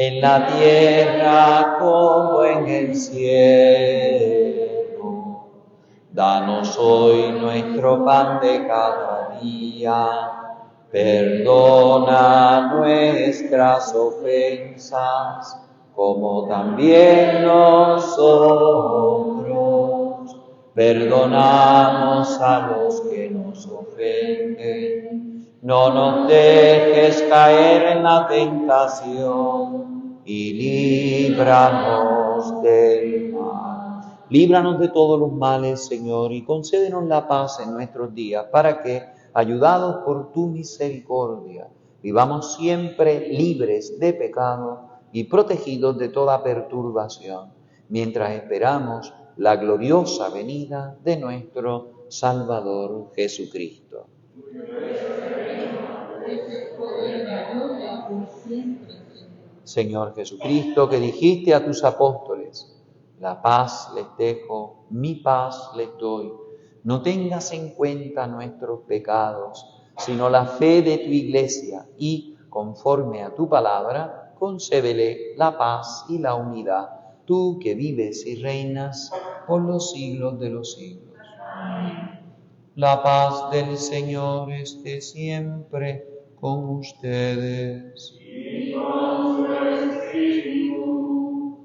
en la tierra como en el cielo. Danos hoy nuestro pan de cada día. Perdona nuestras ofensas, como también nosotros perdonamos a los que nos ofenden. No nos dejes caer en la tentación y líbranos del mal. Líbranos de todos los males, Señor, y concédenos la paz en nuestros días, para que, ayudados por tu misericordia, vivamos siempre libres de pecado y protegidos de toda perturbación, mientras esperamos la gloriosa venida de nuestro Salvador Jesucristo. Señor Jesucristo, que dijiste a tus apóstoles: la paz les dejo, mi paz les doy. No tengas en cuenta nuestros pecados, sino la fe de tu Iglesia, y, conforme a tu palabra, concédele la paz y la unidad, tú que vives y reinas por los siglos de los siglos. Amén. La paz del Señor esté siempre con ustedes. Y con su espíritu.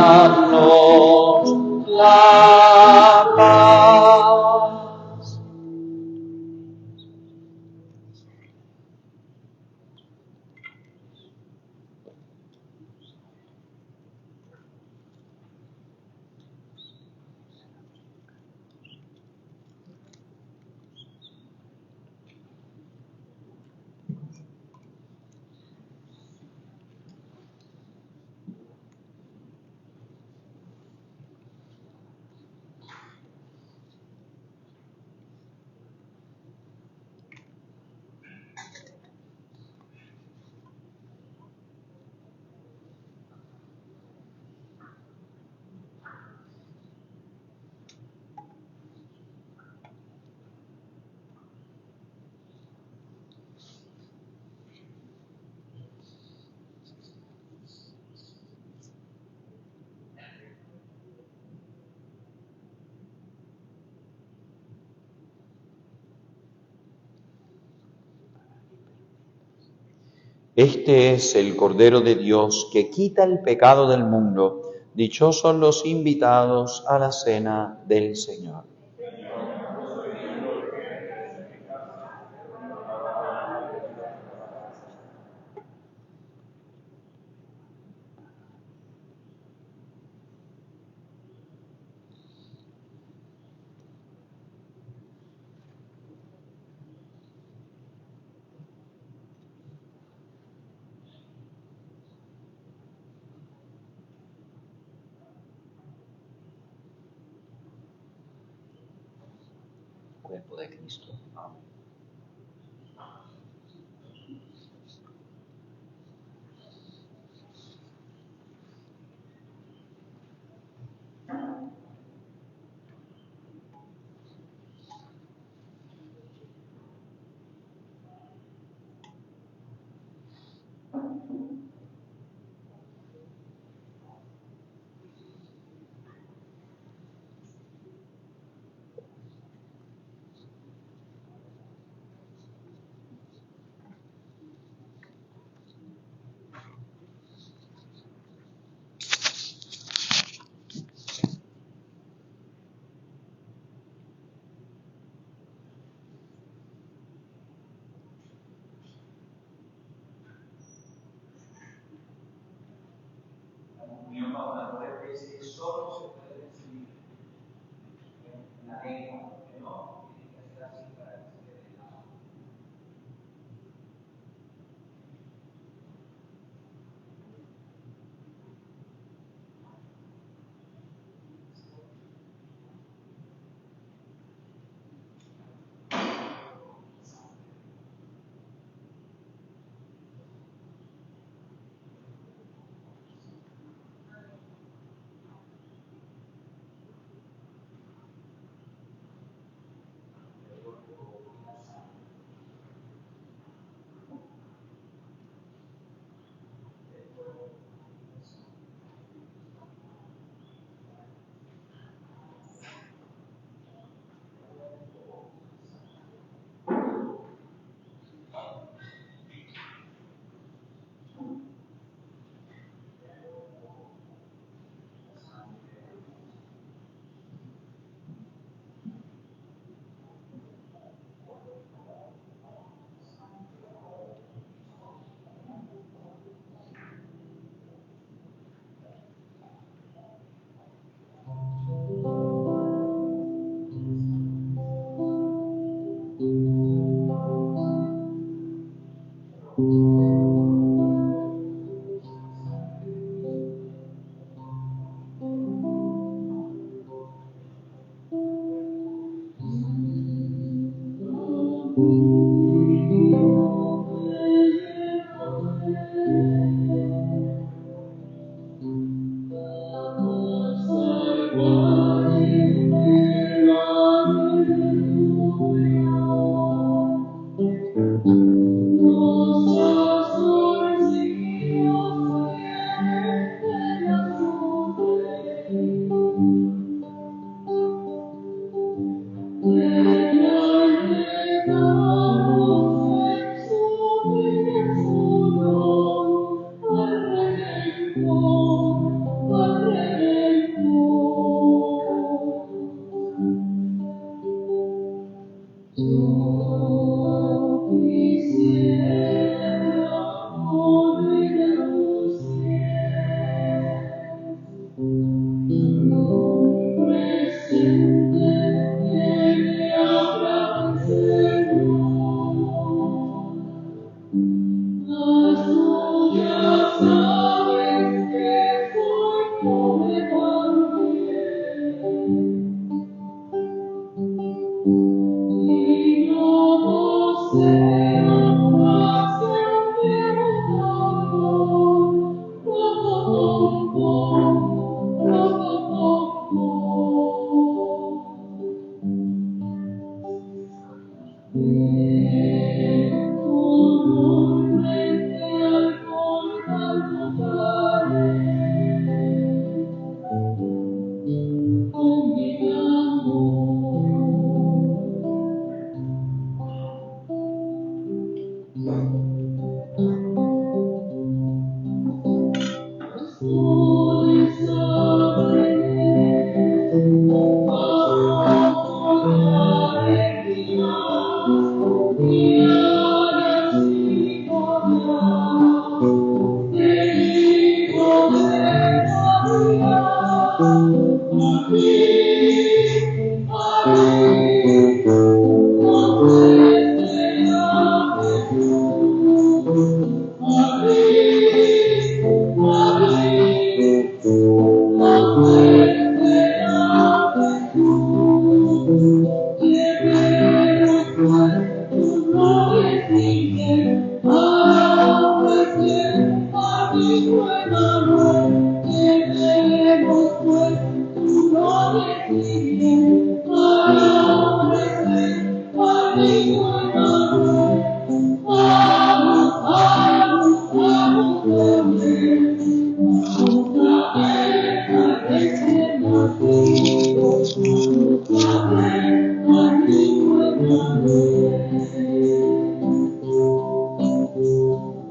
Danos la paz. Este es el Cordero de Dios que quita el pecado del mundo. Dichosos los invitados a la cena del Señor. Cuerpo de Cristo. Amén. Comunión bautadores que solo se puede recibir en la lengua, que no tiene que ser así para que se quede en la mano.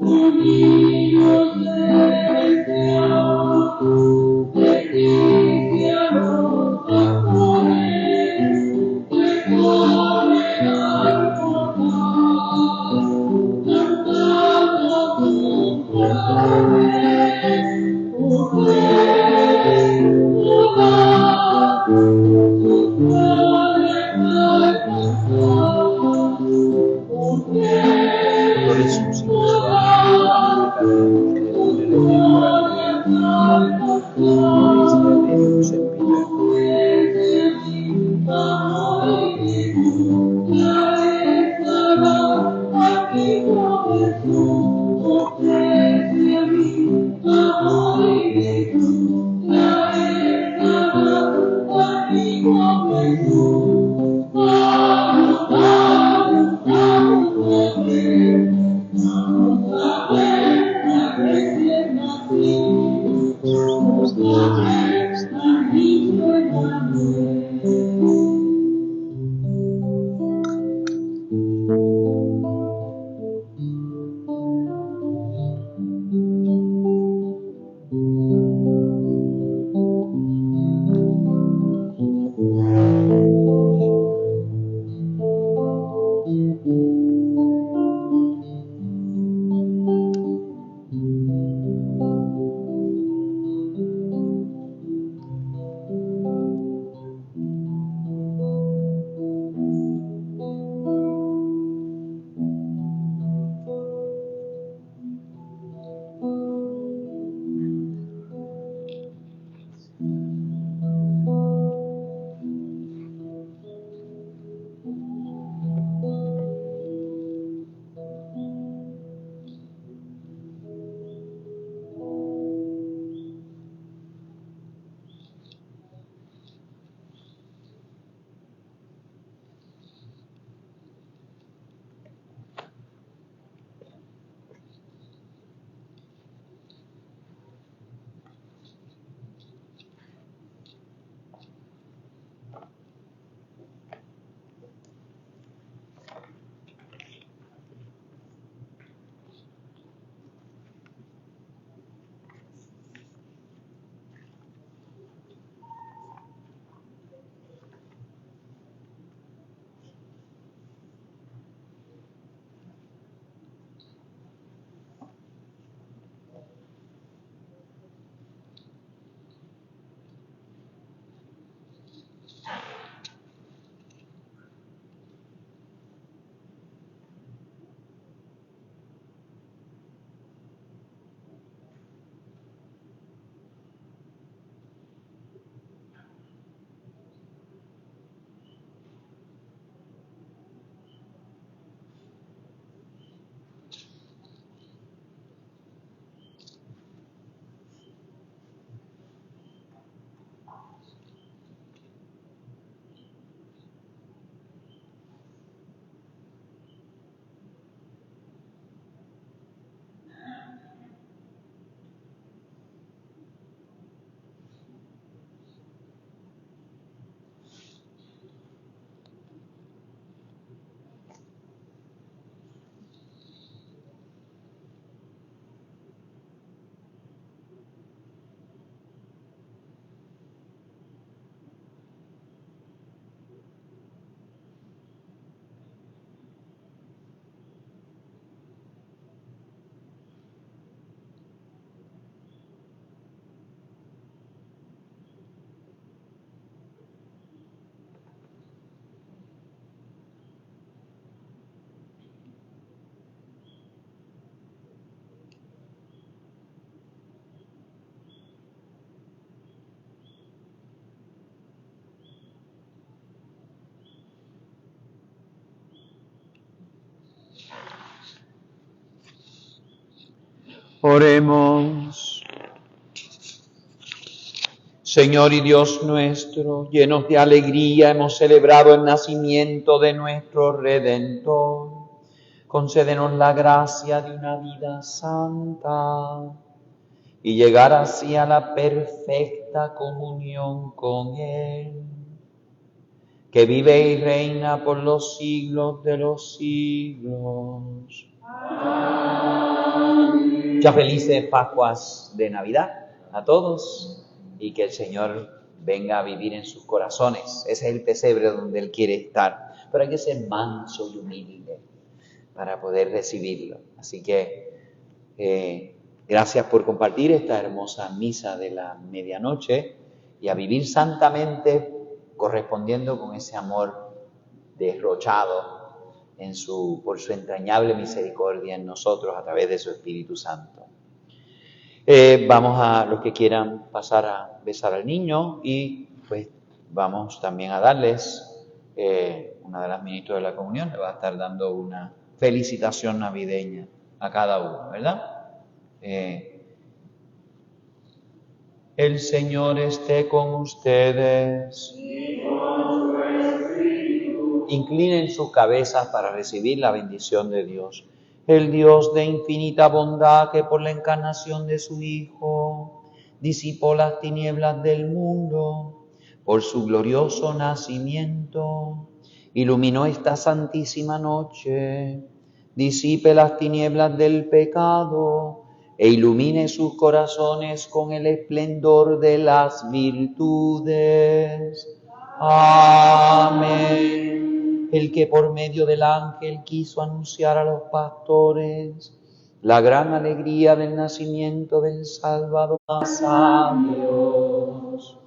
Unidos desde Oremos. Señor y Dios nuestro, llenos de alegría hemos celebrado el nacimiento de nuestro Redentor. Concédenos la gracia de una vida santa y llegar así a la perfecta comunión con Él, que vive y reina por los siglos de los siglos. Amén. Muchas felices Pascuas de Navidad a todos y que el Señor venga a vivir en sus corazones. Ese es el pesebre donde Él quiere estar, pero hay que ser manso y humilde para poder recibirlo. Así que gracias por compartir esta hermosa misa de la medianoche y a vivir santamente correspondiendo con ese amor derrochado por su entrañable misericordia en nosotros a través de su Espíritu Santo. Vamos a los que quieran pasar a besar al niño y pues vamos también a darles, una de las ministros de la comunión le va a estar dando una felicitación navideña a cada uno, ¿verdad? El Señor esté con ustedes. Inclinen sus cabezas para recibir la bendición de Dios. El Dios de infinita bondad, que por la encarnación de su Hijo disipó las tinieblas del mundo, por su glorioso nacimiento iluminó esta santísima noche, disipe las tinieblas del pecado e ilumine sus corazones con el esplendor de las virtudes. Amén. El que por medio del ángel quiso anunciar a los pastores la gran alegría del nacimiento del Salvador. A Dios.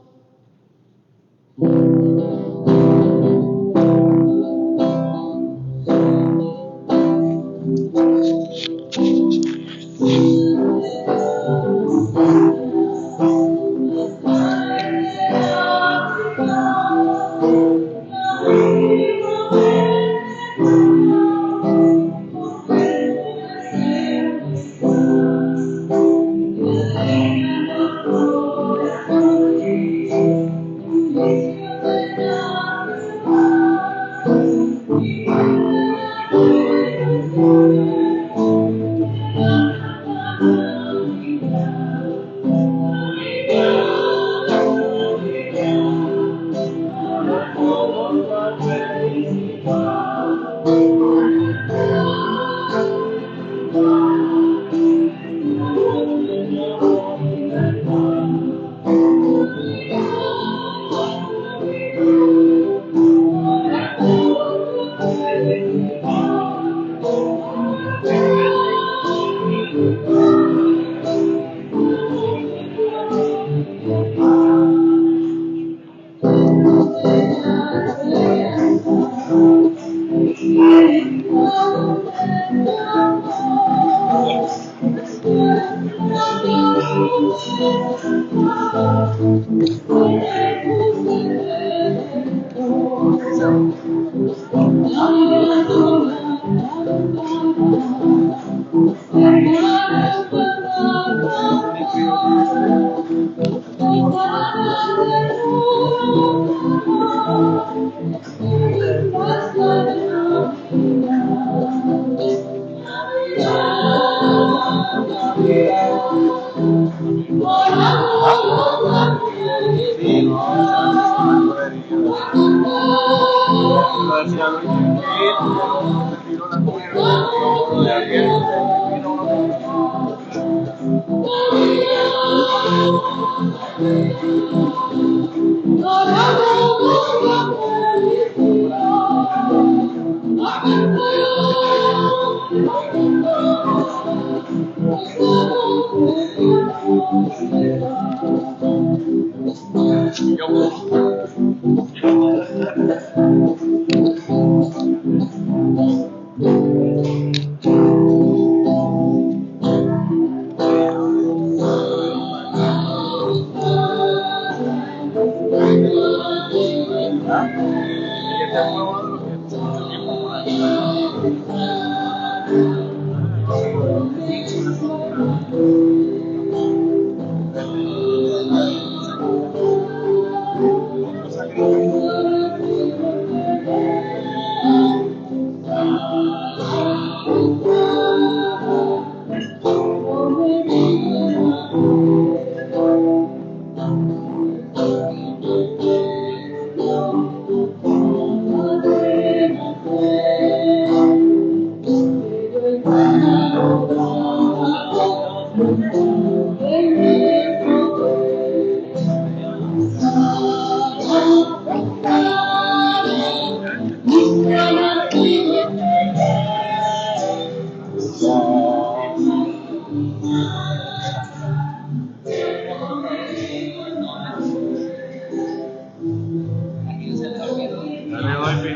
Dale golpe.